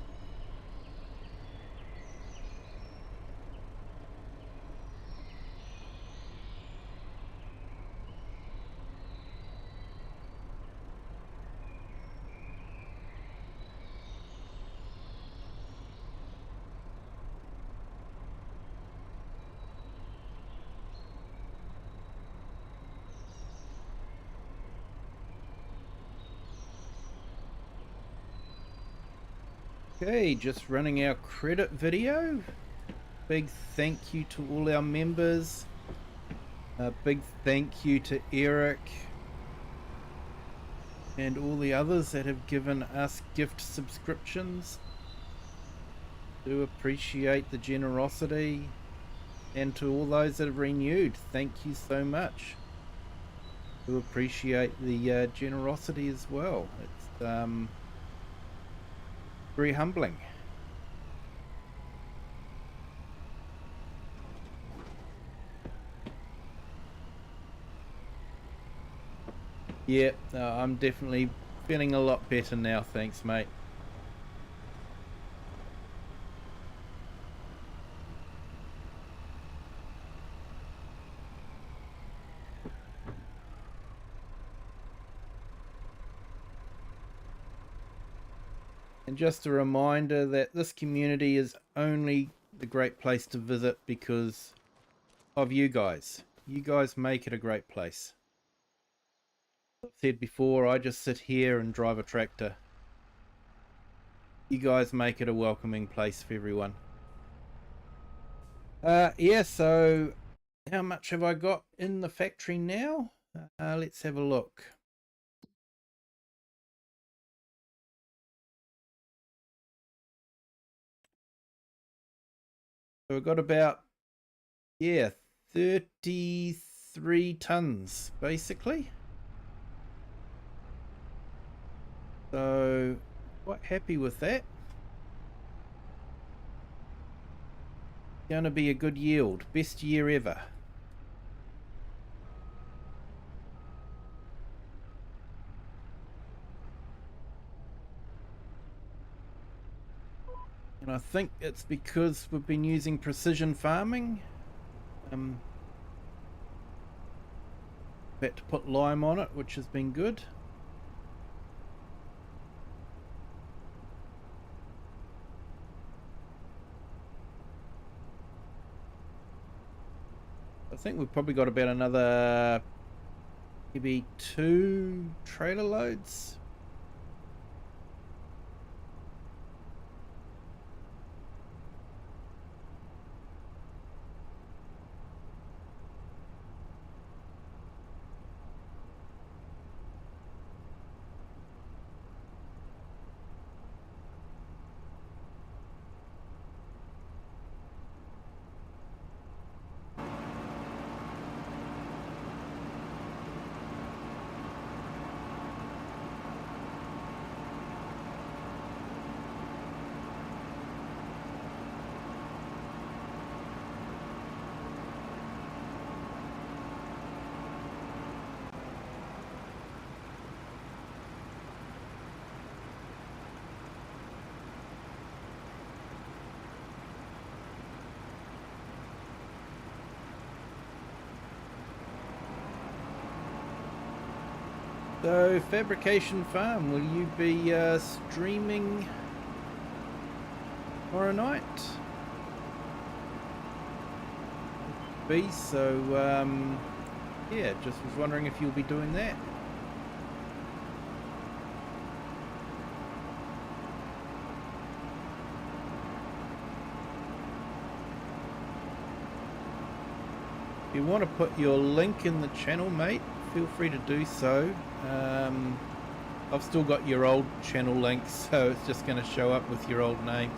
Okay, just running our credit video. Big thank you to all our members. A big thank you to Eric and all the others that have given us gift subscriptions. Do appreciate the generosity, and to all those that have renewed, thank you so much. Do appreciate the generosity as well. It's very humbling. Yeah, I'm definitely feeling a lot better now, thanks mate. And just a reminder that this community is only the great place to visit because of you guys. You guys make it a great place. I've said before, I just sit here and drive a tractor. You guys make it a welcoming place for everyone. Yeah, so how much have I got in the factory now? Let's have a look. So I've got about, yeah, 33 tons basically. So quite happy with that. Going to be a good yield, best year ever. I think it's because we've been using precision farming. Had to put lime on it, which has been good. I think we've probably got about another maybe 2 trailer loads. So, Fabrication Farm, will you be streaming tomorrow night? So, yeah, just was wondering if you'll be doing that. If you want to put your link in the channel, mate, feel free to do so. I've still got your old channel link, so it's just going to show up with your old name.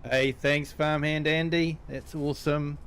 Hey, thanks Farmhand Andy, that's awesome.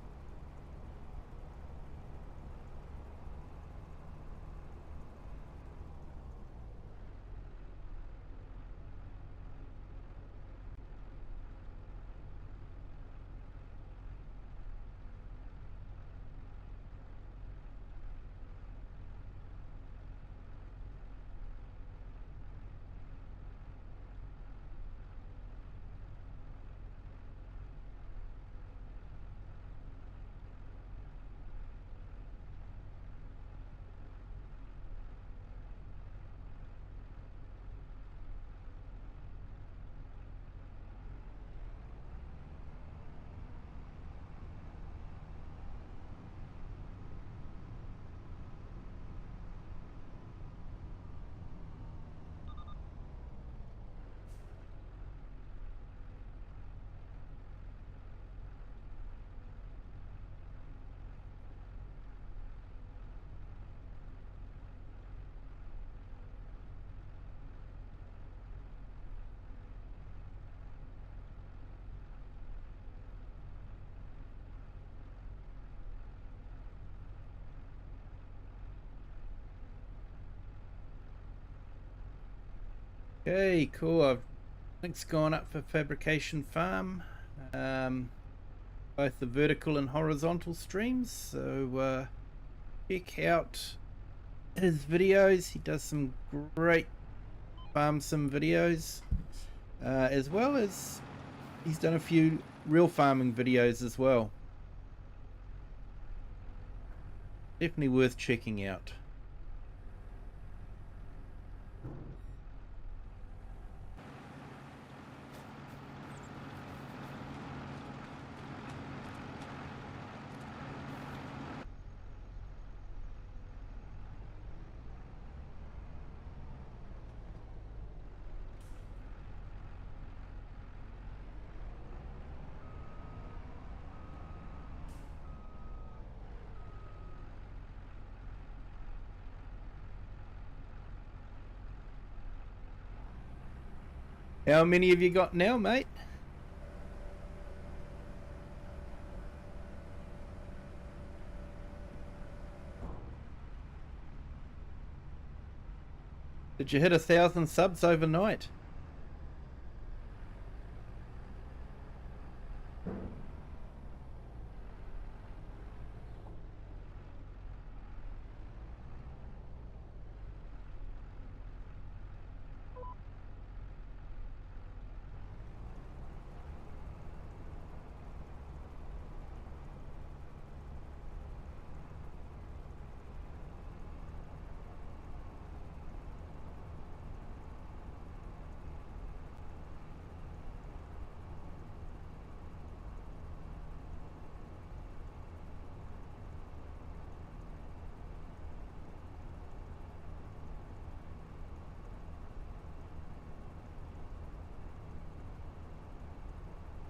Okay, cool. I've links gone up for Fabrication Farm, both the vertical and horizontal streams. So check out his videos. He does some great farm sim videos, as well as he's done a few real farming videos as well. Definitely worth checking out. How many have you got now, mate? Did you hit 1,000 subs overnight?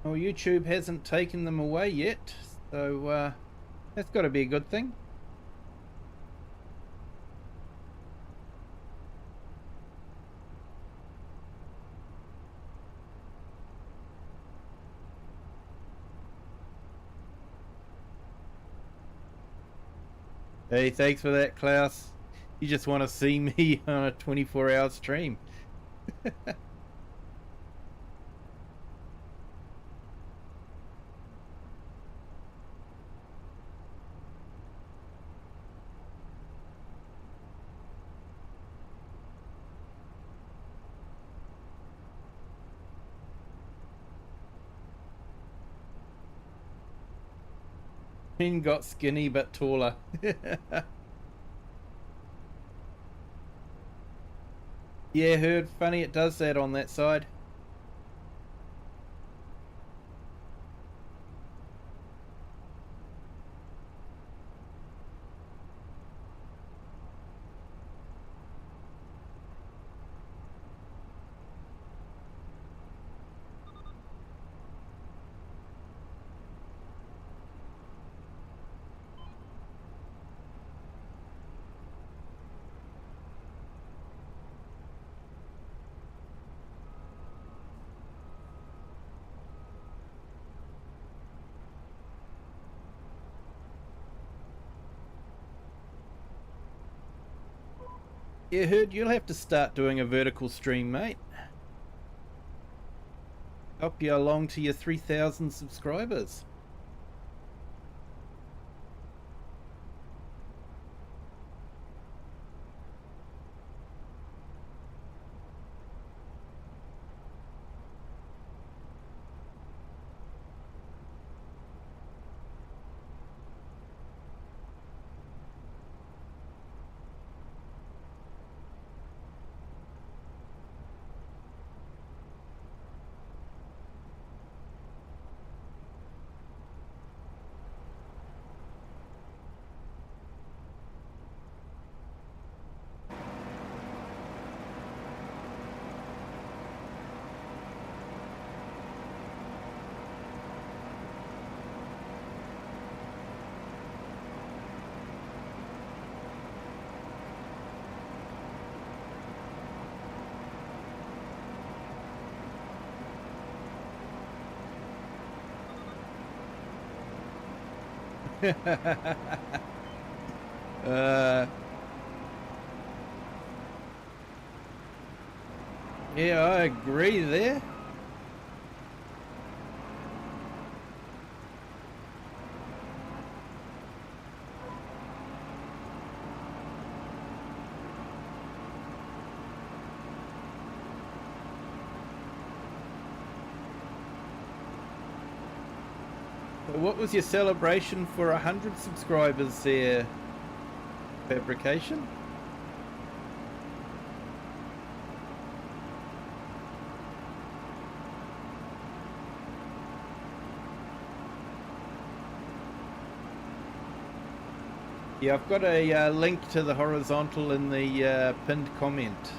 Well, YouTube hasn't taken them away yet, so that's got to be a good thing. Hey, thanks for that, Klaus. You just want to see me on a 24-hour stream. Finn got skinny but taller. Yeah, heard. Funny it does that on that side. Yeah, heard. You'll have to start doing a vertical stream, mate. Help you along to your 3,000 subscribers. Yeah, I agree there. So what was your celebration for 100 subscribers there, Fabrication? Yeah, I've got a link to the horizontal in the pinned comment.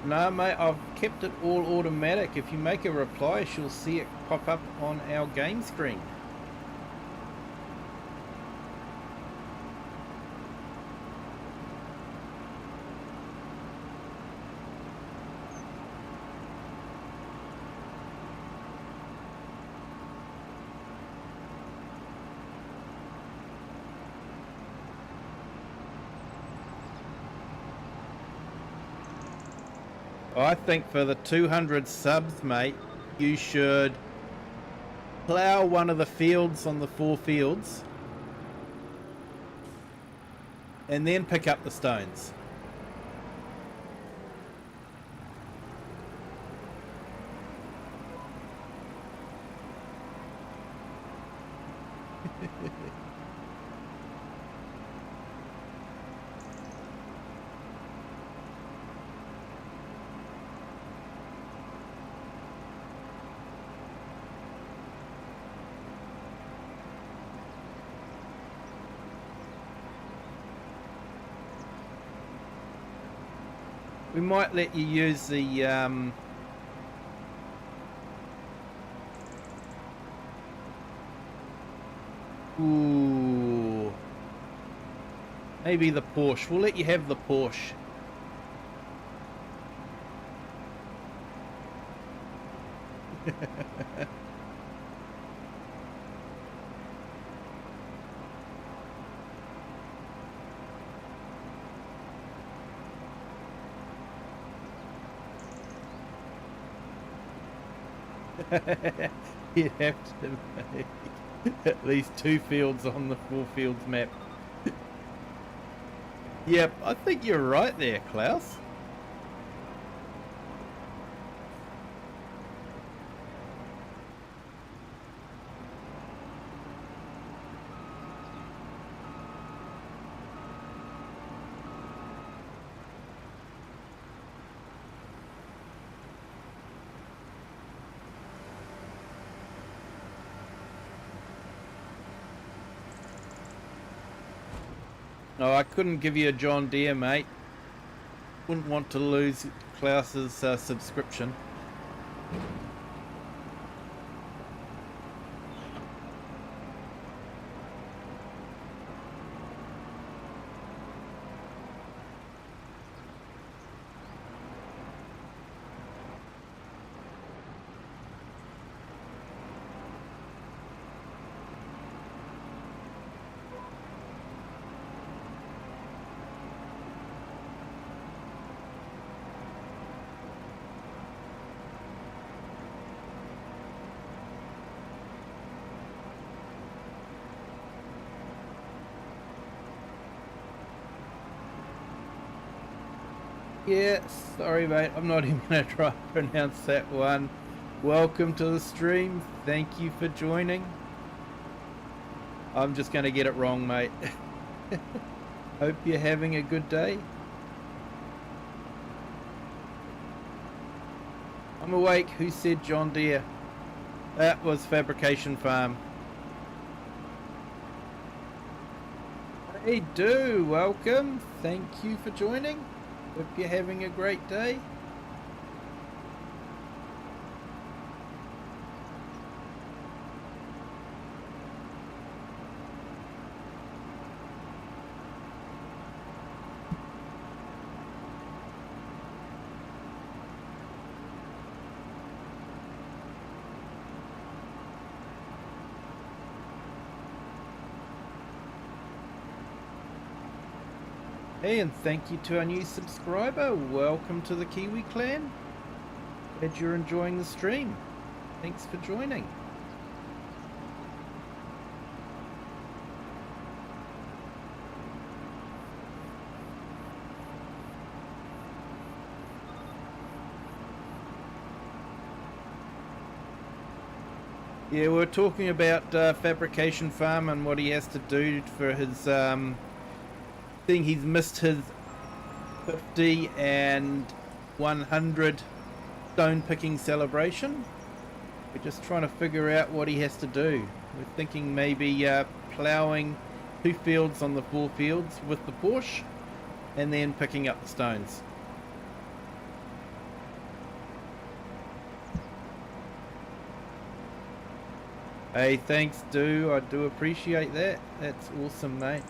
No, mate, I've kept it all automatic. If you make a reply, she'll see it pop up on our game screen. I think for the 200 subs, mate, you should plough one of the fields on the 4 fields and then pick up the stones. We might let you use the ooh, maybe the Porsche. We'll let you have the Porsche. You'd have to make at least 2 fields on the 4 fields map. Yep, I think you're right there, Klaus. No, I couldn't give you a John Deere, mate. Wouldn't want to lose Klaus's subscription. Yeah, sorry mate, I'm not even going to try to pronounce that one. Welcome to the stream, thank you for joining. I'm just going to get it wrong, mate. Hope you're having a good day. I'm awake, who said John Deere? That was Fabrication Farm. Hey, welcome, thank you for joining. Hope you're having a great day. Hey, and thank you to our new subscriber. Welcome to the Kiwi clan. Glad you're enjoying the stream. Thanks for joining. Yeah, we're talking about Fabrication Farm and what he has to do for his thing. He's missed his 50 and 100 stone picking celebration. We're just trying to figure out what he has to do. We're thinking maybe ploughing 2 fields on the 4 fields with the Porsche and then picking up the stones. Hey, thanks, Do. I do appreciate that. That's awesome, mate.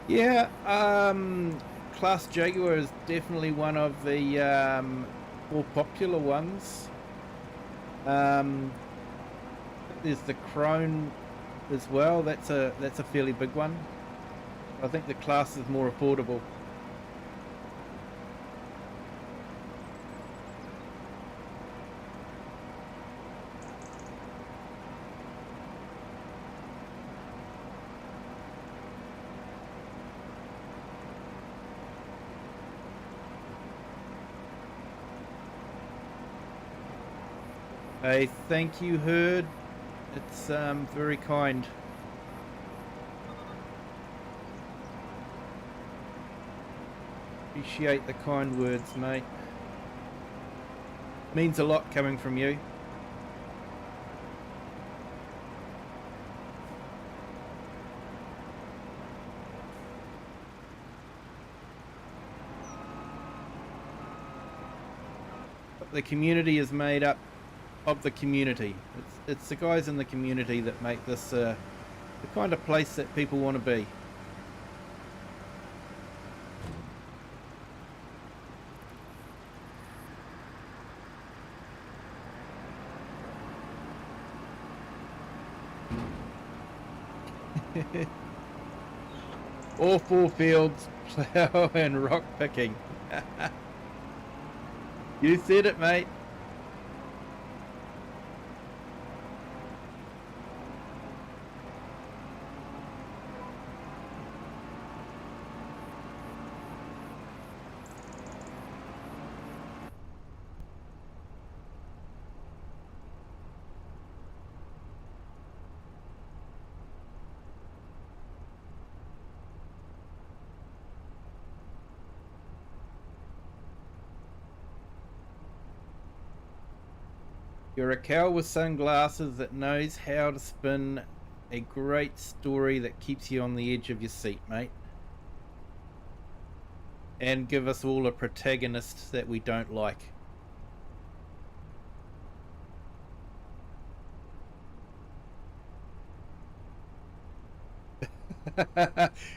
Yeah, Class Jaguar is definitely one of the more popular ones. There's the Crone as well. That's a fairly big one. I think the Class is more affordable. Hey, thank you, Herd. It's very kind. Appreciate the kind words, mate. Means a lot coming from you. The community is made up of the community. It's the guys in the community that make this the kind of place that people want to be. All 4 fields, plough and rock picking. You said it, mate. You're a cow with sunglasses that knows how to spin a great story that keeps you on the edge of your seat, mate. And give us all a protagonist that we don't like.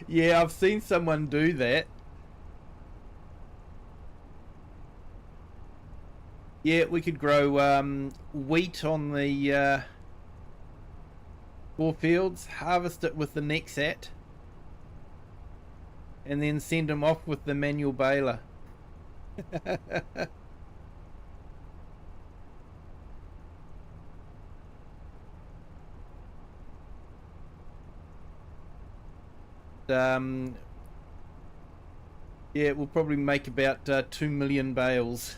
Yeah, I've seen someone do that. Yeah, we could grow wheat on the 4 fields, harvest it with the Nexat, and then send them off with the manual baler. Yeah, we'll probably make about 2 million bales.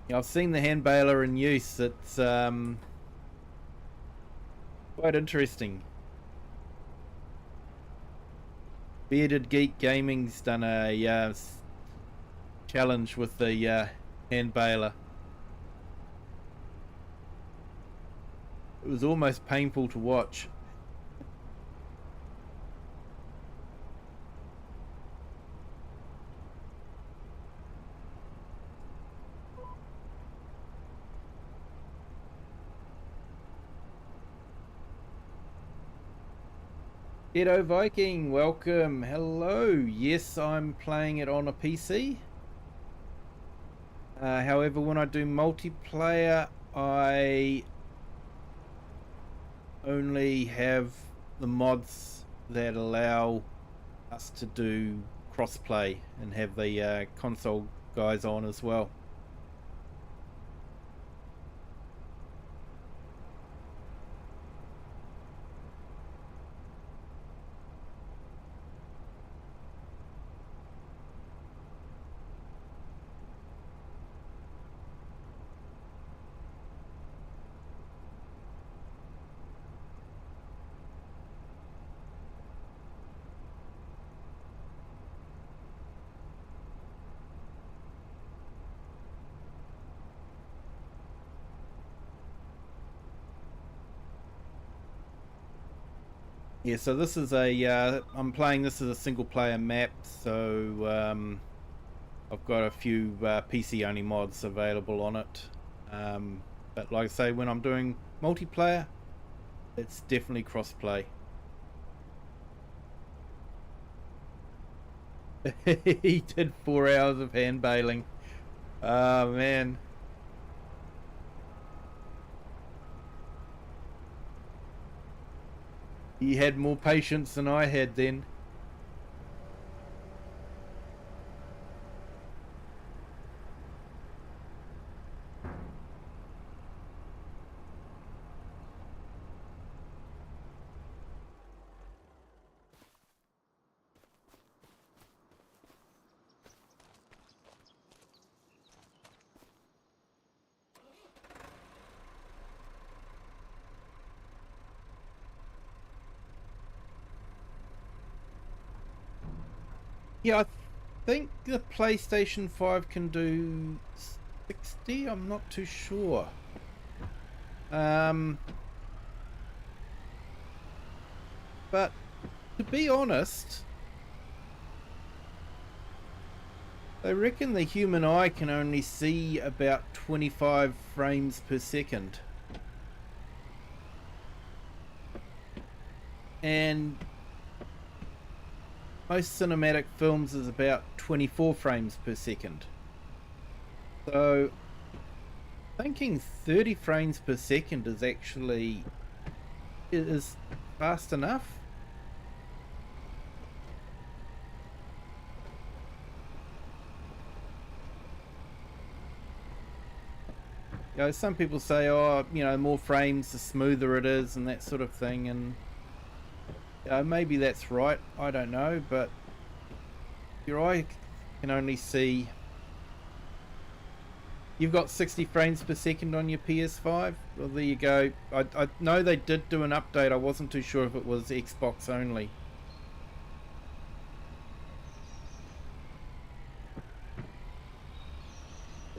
Yeah, I've seen the hand baler in use. It's quite interesting. Bearded Geek Gaming's done a challenge with the hand baler. It was almost painful to watch. Edo Viking, welcome. Hello. Yes, I'm playing it on a PC. However, when I do multiplayer, I only have the mods that allow us to do crossplay and have the console guys on as well. Yeah, so this is a, I'm playing this as a single player map, so I've got a few PC only mods available on it. But like I say, when I'm doing multiplayer, it's definitely cross-play. He did 4 hours of hand bailing. Oh man. He had more patience than I had then. Yeah, I think the PlayStation 5 can do 60. I'm not too sure. But to be honest, they reckon the human eye can only see about 25 frames per second. And most cinematic films is about 24 frames per second. So thinking 30 frames per second is actually is fast enough. You know, some people say, oh, you know, more frames the smoother it is and that sort of thing, and maybe that's right, I don't know, but your eye can only see. You've got 60 frames per second on your PS5? Well, there you go. I know they did do an update. I wasn't too sure if it was Xbox only.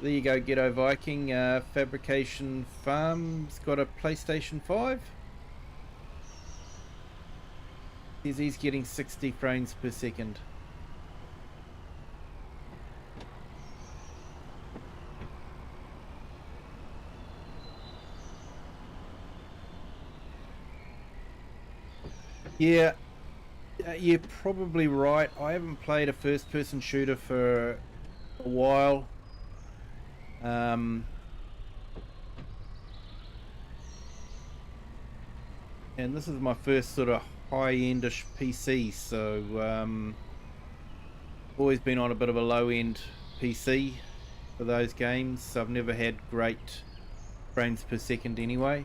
There you go, Ghetto Viking. Fabrication Farm's got a PlayStation 5. He's getting 60 frames per second. Yeah, you're probably right. I haven't played a first-person shooter for a while. And this is my first sort of high-endish PC, so always been on a bit of a low-end PC for those games. So I've never had great frames per second anyway.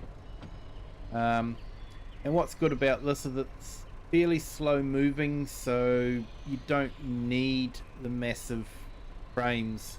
And what's good about this is it's fairly slow moving, so you don't need the massive frames.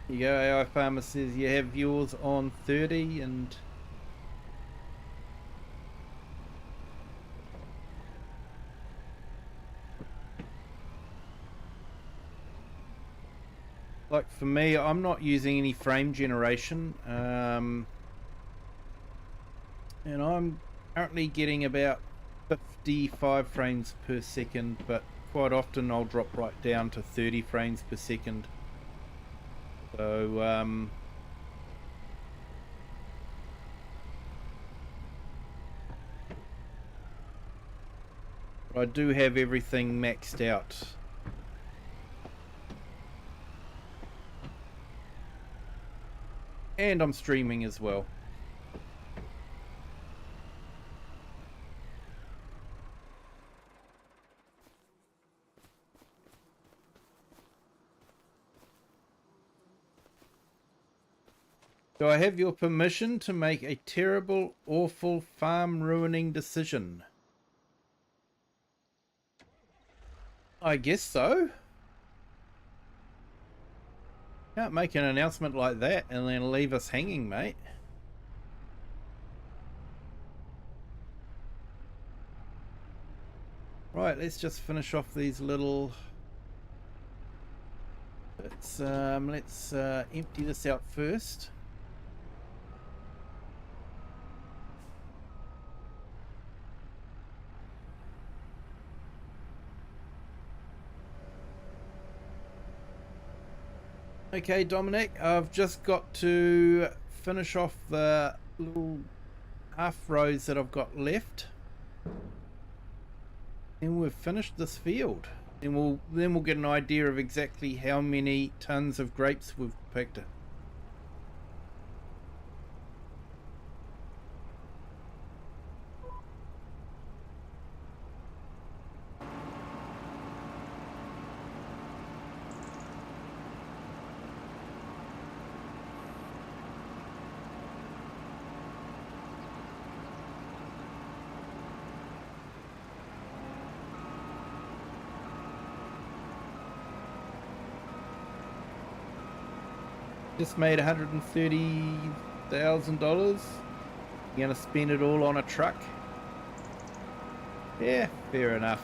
You go, AI Farmer says you have yours on 30 and like for me, I'm not using any frame generation, and I'm currently getting about 55 frames per second, but quite often I'll drop right down to 30 frames per second. So I do have everything maxed out. And I'm streaming as well. Do I have your permission to make a terrible, awful, farm ruining decision? I guess so. Can't make an announcement like that and then leave us hanging, mate. Right, let's just finish off these little bits. Let's empty this out first. Okay, Dominic, I've just got to finish off the little half rows that I've got left, and we've finished this field. And we'll get an idea of exactly how many tons of grapes we've picked. Just made $130,000. You're gonna spend it all on a truck? Yeah, fair enough.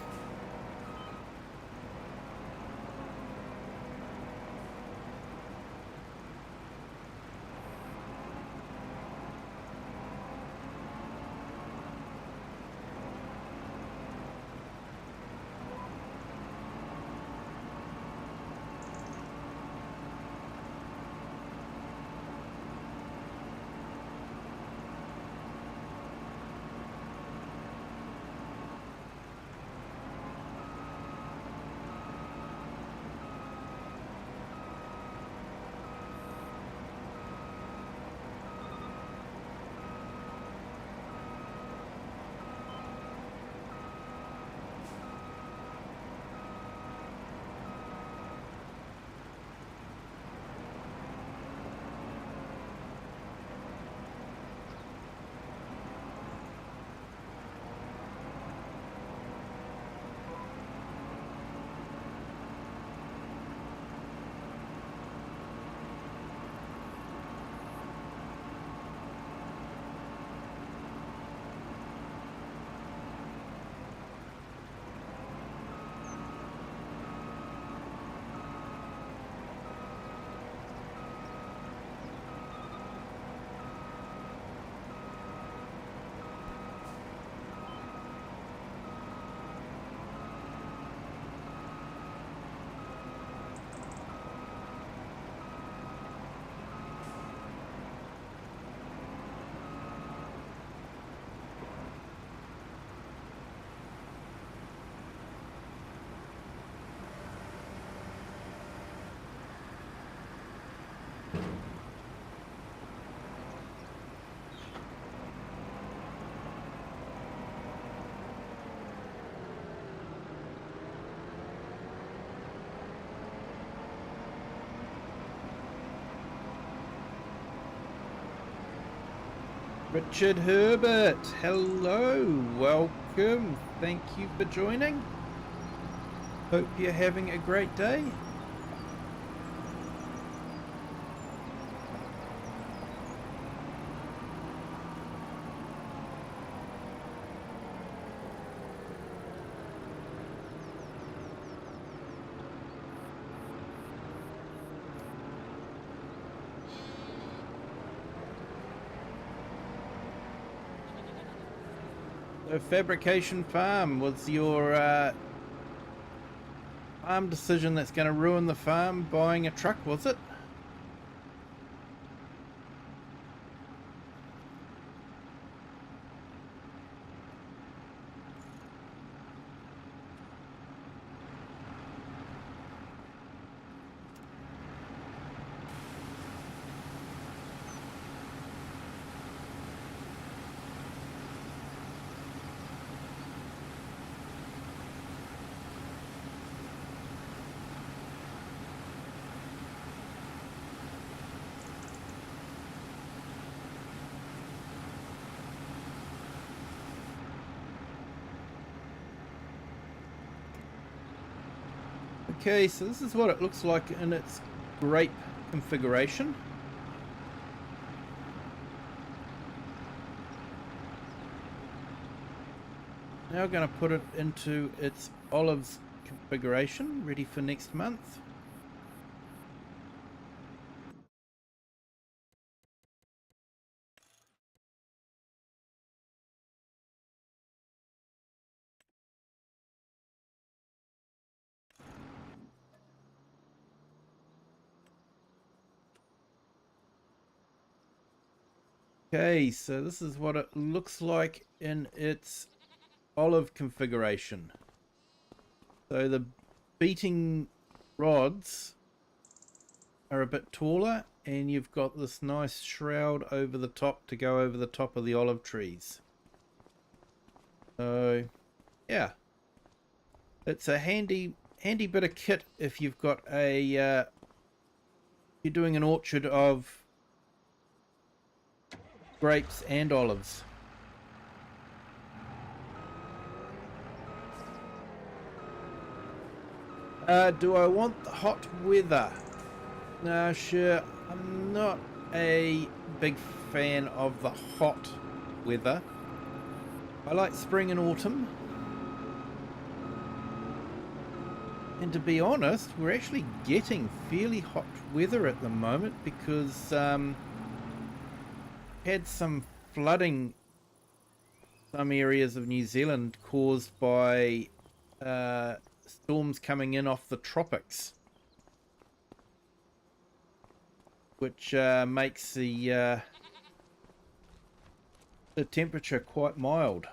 Richard Herbert, hello, welcome, thank you for joining. Hope you're having a great day. So Fabrication Farm was your farm decision that's going to ruin the farm, buying a truck, was it? Okay, so this is what it looks like in its grape configuration. Now going to put it into its olives configuration, ready for next month. Okay, so this is what it looks like in its olive configuration. So the beating rods are a bit taller, and you've got this nice shroud over the top to go over the top of the olive trees. So yeah, it's a handy bit of kit if you've got a you're doing an orchard of grapes and olives. Do I want the hot weather? No, sure. I'm not a big fan of the hot weather. I like spring and autumn. And to be honest, we're actually getting fairly hot weather at the moment because had some flooding some areas of New Zealand caused by storms coming in off the tropics, which makes the temperature quite mild.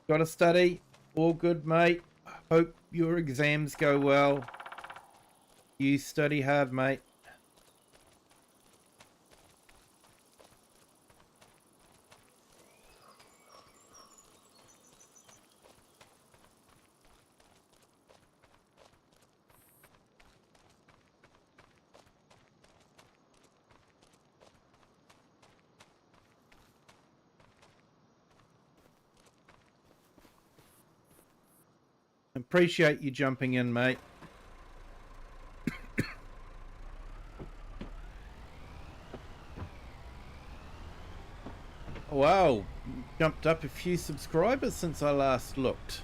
Got to study. All good, mate. Hope your exams go well. You study hard, mate. Appreciate you jumping in, mate. Wow, jumped up a few subscribers since I last looked.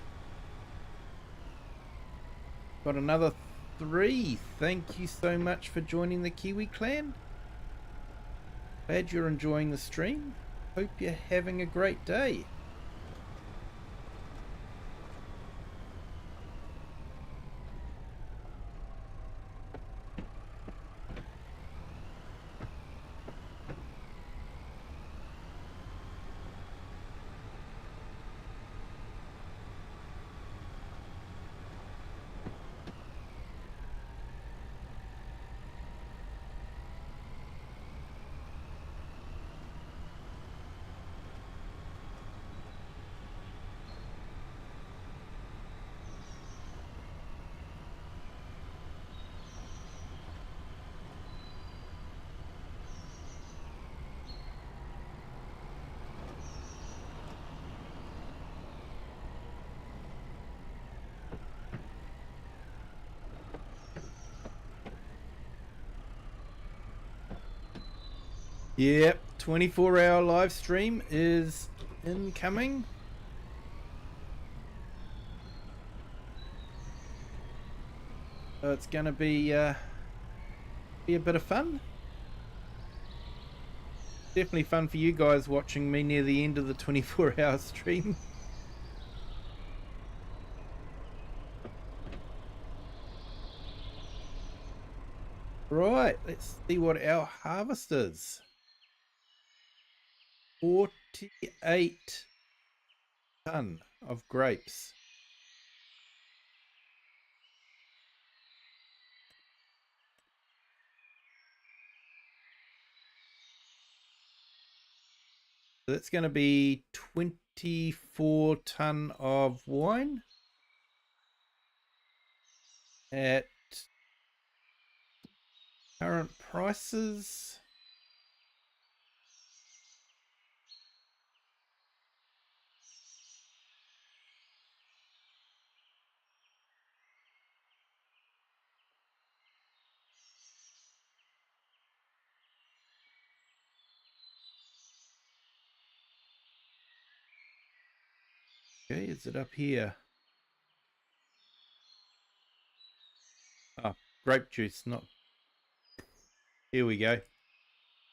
Got another 3. Thank you so much for joining the Kiwi clan. Glad you're enjoying the stream. Hope you're having a great day. Yep, 24-hour live stream is incoming. So it's going to be a bit of fun. Definitely fun for you guys watching me near the end of the 24-hour stream. Right, let's see what our harvest is. 48 ton of grapes. So that's going to be 24 ton of wine at current prices. Okay, is it up here? Oh, grape juice, not... Here we go.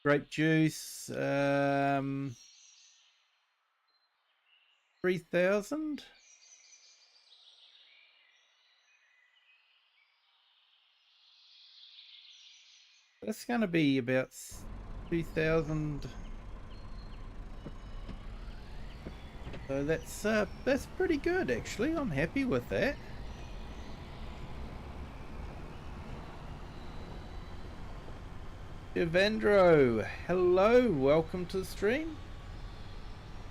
Grape juice, 3,000? That's going to be about 2,000. So that's pretty good, actually. I'm happy with that. Evandro, hello, welcome to the stream,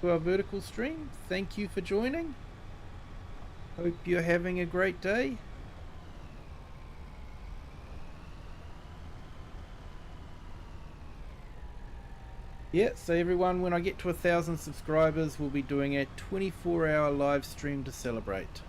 to our vertical stream. Thank you for joining. Hope you're having a great day. Yeah, so everyone, when I get to 1,000 subscribers, we'll be doing a 24-hour live stream to celebrate.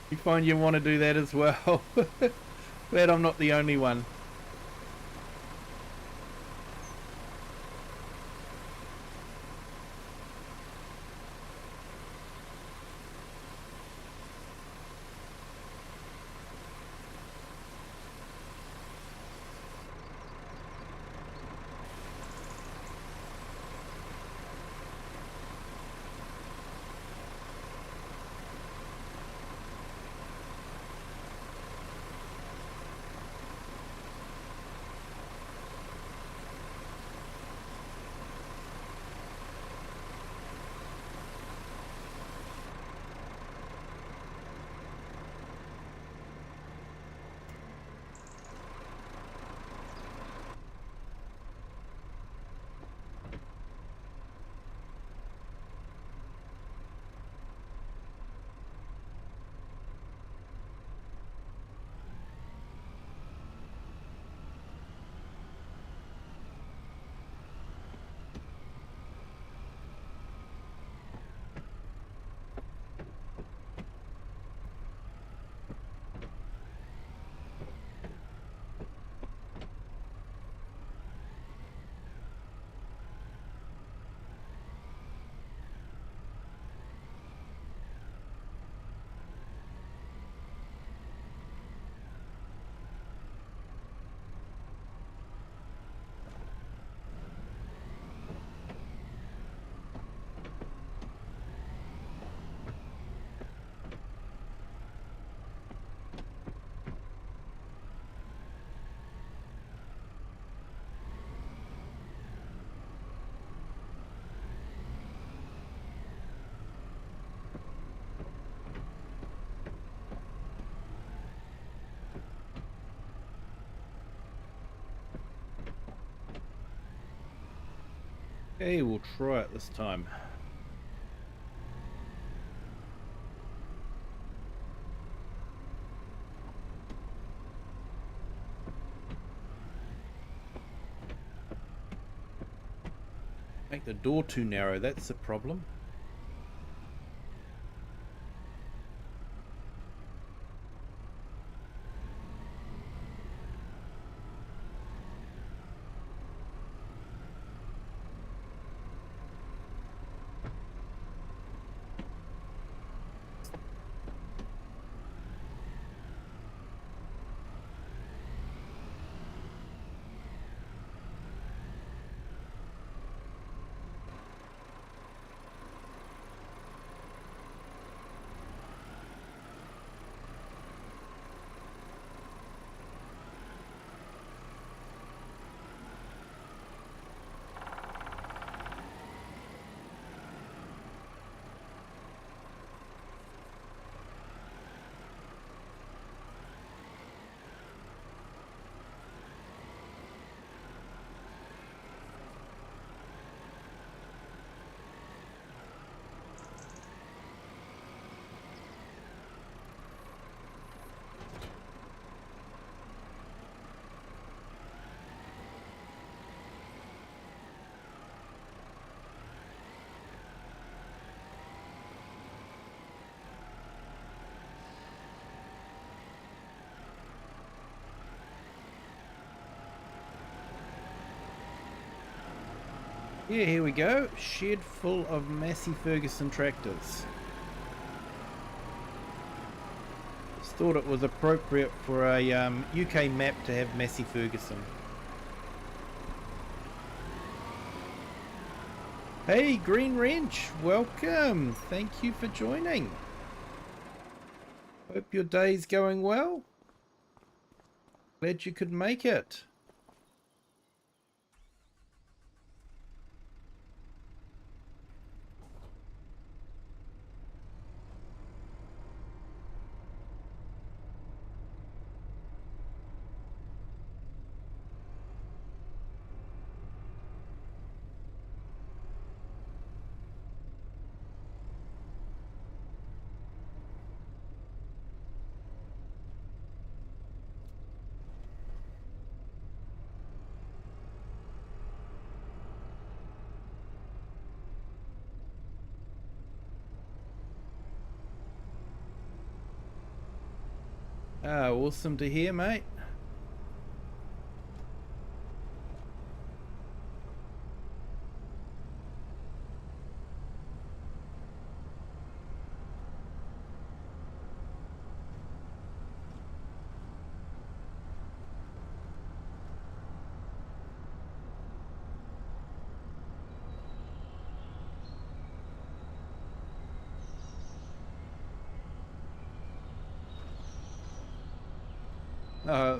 You find you want to do that as well. Glad I'm not the only one. Okay, we'll try it this time. Make the door too narrow, that's the problem. Yeah, here we go. Shed full of Massey Ferguson tractors. Just thought it was appropriate for a UK map to have Massey Ferguson. Hey, Green Wrench, welcome. Thank you for joining. Hope your day's going well. Glad you could make it. Ah, awesome to hear, mate.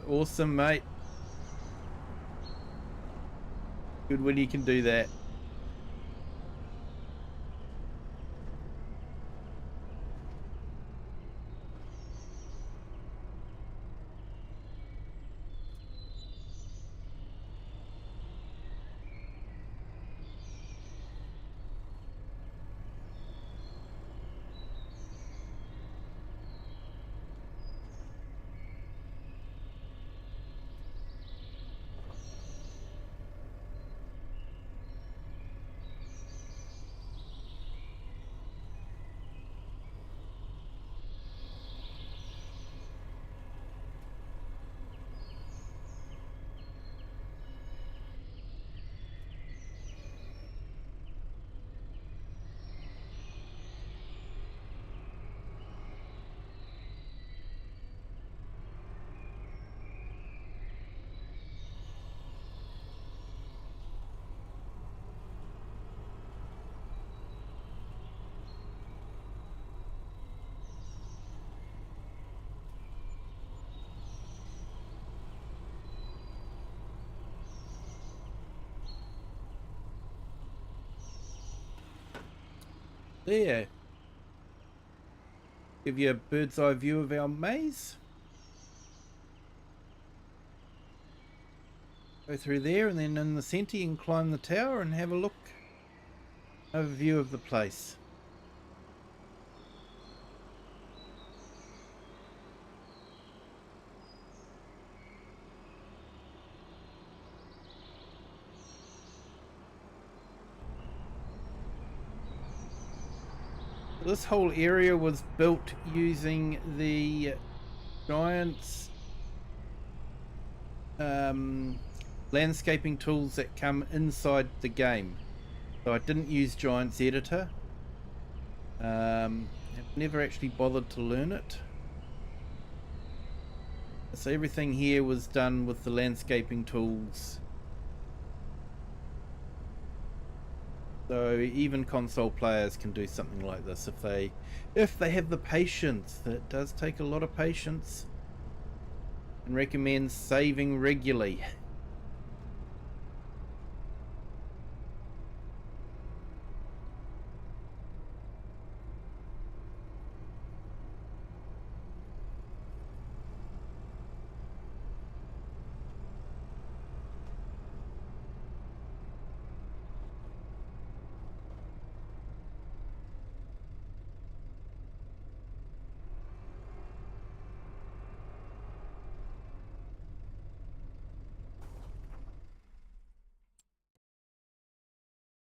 Awesome, mate. Good when you can do that. There. Give you a bird's eye view of our maze. Go through there, and then in the centre you can climb the tower and have a look. Overview of the place. This whole area was built using the Giants landscaping tools that come inside the game. So I didn't use Giants Editor. I've never actually bothered to learn it. So everything here was done with the landscaping tools. So even console players can do something like this if they have the patience. It does take a lot of patience, and recommends saving regularly.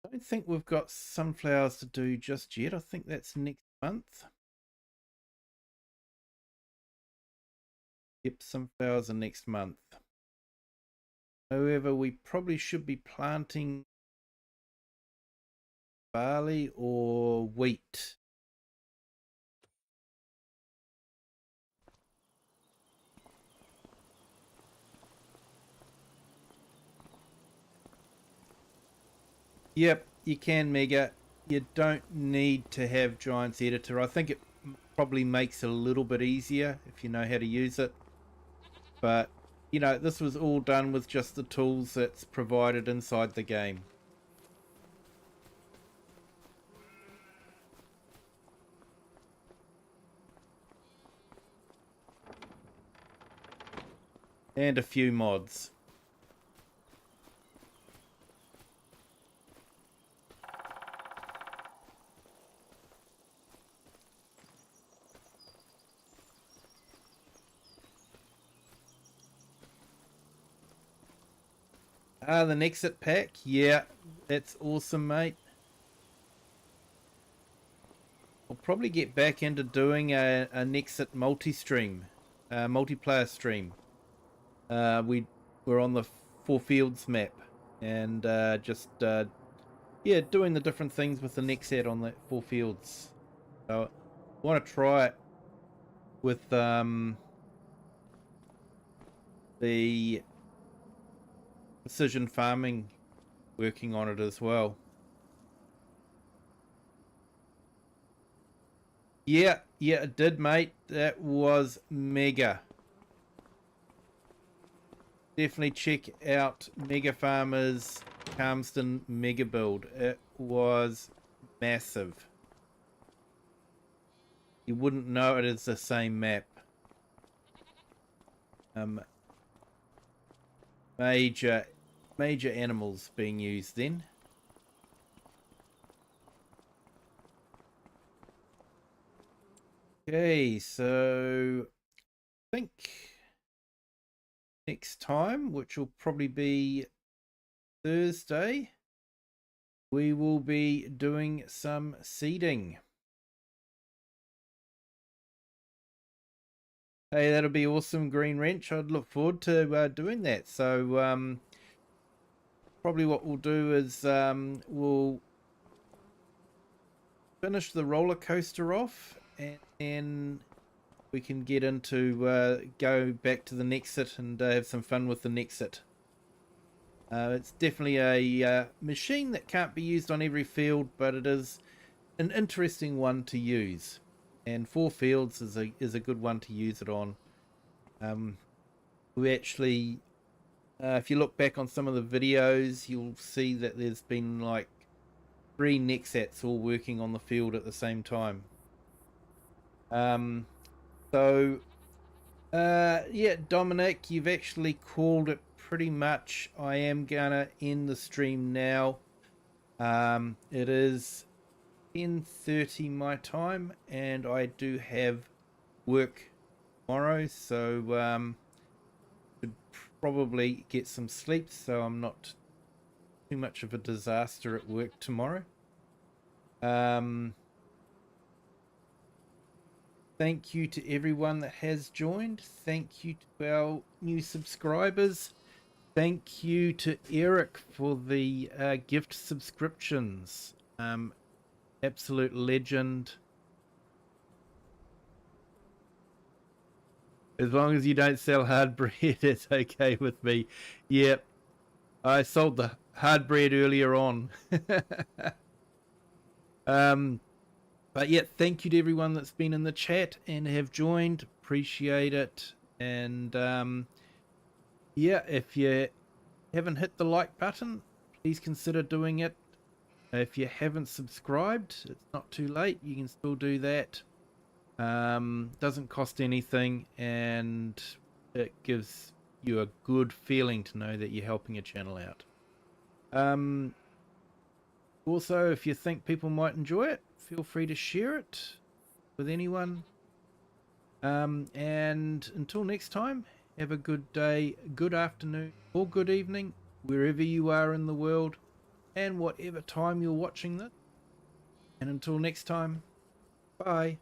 I don't think we've got sunflowers to do just yet. I think that's next month. Yep, sunflowers are next month. However, we probably should be planting barley or wheat? Yep, you can, Mega. You don't need to have Giant's Editor. I think it probably makes it a little bit easier if you know how to use it. But, you know, this was all done with just the tools that's provided inside the game. And a few mods. Ah, the Nexit pack. Yeah, that's awesome, mate. I'll probably get back into doing a Nexit multi-stream, multiplayer stream. We're on the Four Fields map, and just yeah, doing the different things with the Nexat on the Four Fields. So I want to try it with the precision farming, working on it as well. Yeah, it did, mate. That was mega. Definitely check out Mega Farmers Calmston Mega Build. It was massive. You wouldn't know it is the same map. Major animals being used then. Okay, so I think next time, which will probably be Thursday, we will be doing some seeding. Hey, that'll be awesome, Green Wrench. I'd look forward to doing that. So probably what we'll do is we'll finish the roller coaster off, and then we can get into go back to the Nexit and have some fun with the Nexit. It's definitely a machine that can't be used on every field, but it is an interesting one to use. And Four Fields is a good one to use it on. We actually, if you look back on some of the videos, you'll see that there's been like 3 Nexats all working on the field at the same time. So yeah, Dominic, you've actually called it pretty much. I am gonna end the stream now. It is 10:30 my time, and I do have work tomorrow, so should probably get some sleep so I'm not too much of a disaster at work tomorrow. Thank you to everyone that has joined. Thank you to our new subscribers. Thank you to Eric for the gift subscriptions. Absolute legend. As long as you don't sell hard bread, it's okay with me. Yep. I sold the hard bread earlier on. But yeah, thank you to everyone that's been in the chat and have joined. Appreciate it. And yeah, if you haven't hit the like button, please consider doing it. If you haven't subscribed, it's not too late. You can still do that. Doesn't cost anything, and it gives you a good feeling to know that you're helping a channel out. Also, if you think people might enjoy it, feel free to share it with anyone. And until next time, have a good day, good afternoon, or good evening, wherever you are in the world, and whatever time you're watching this. And until next time, bye.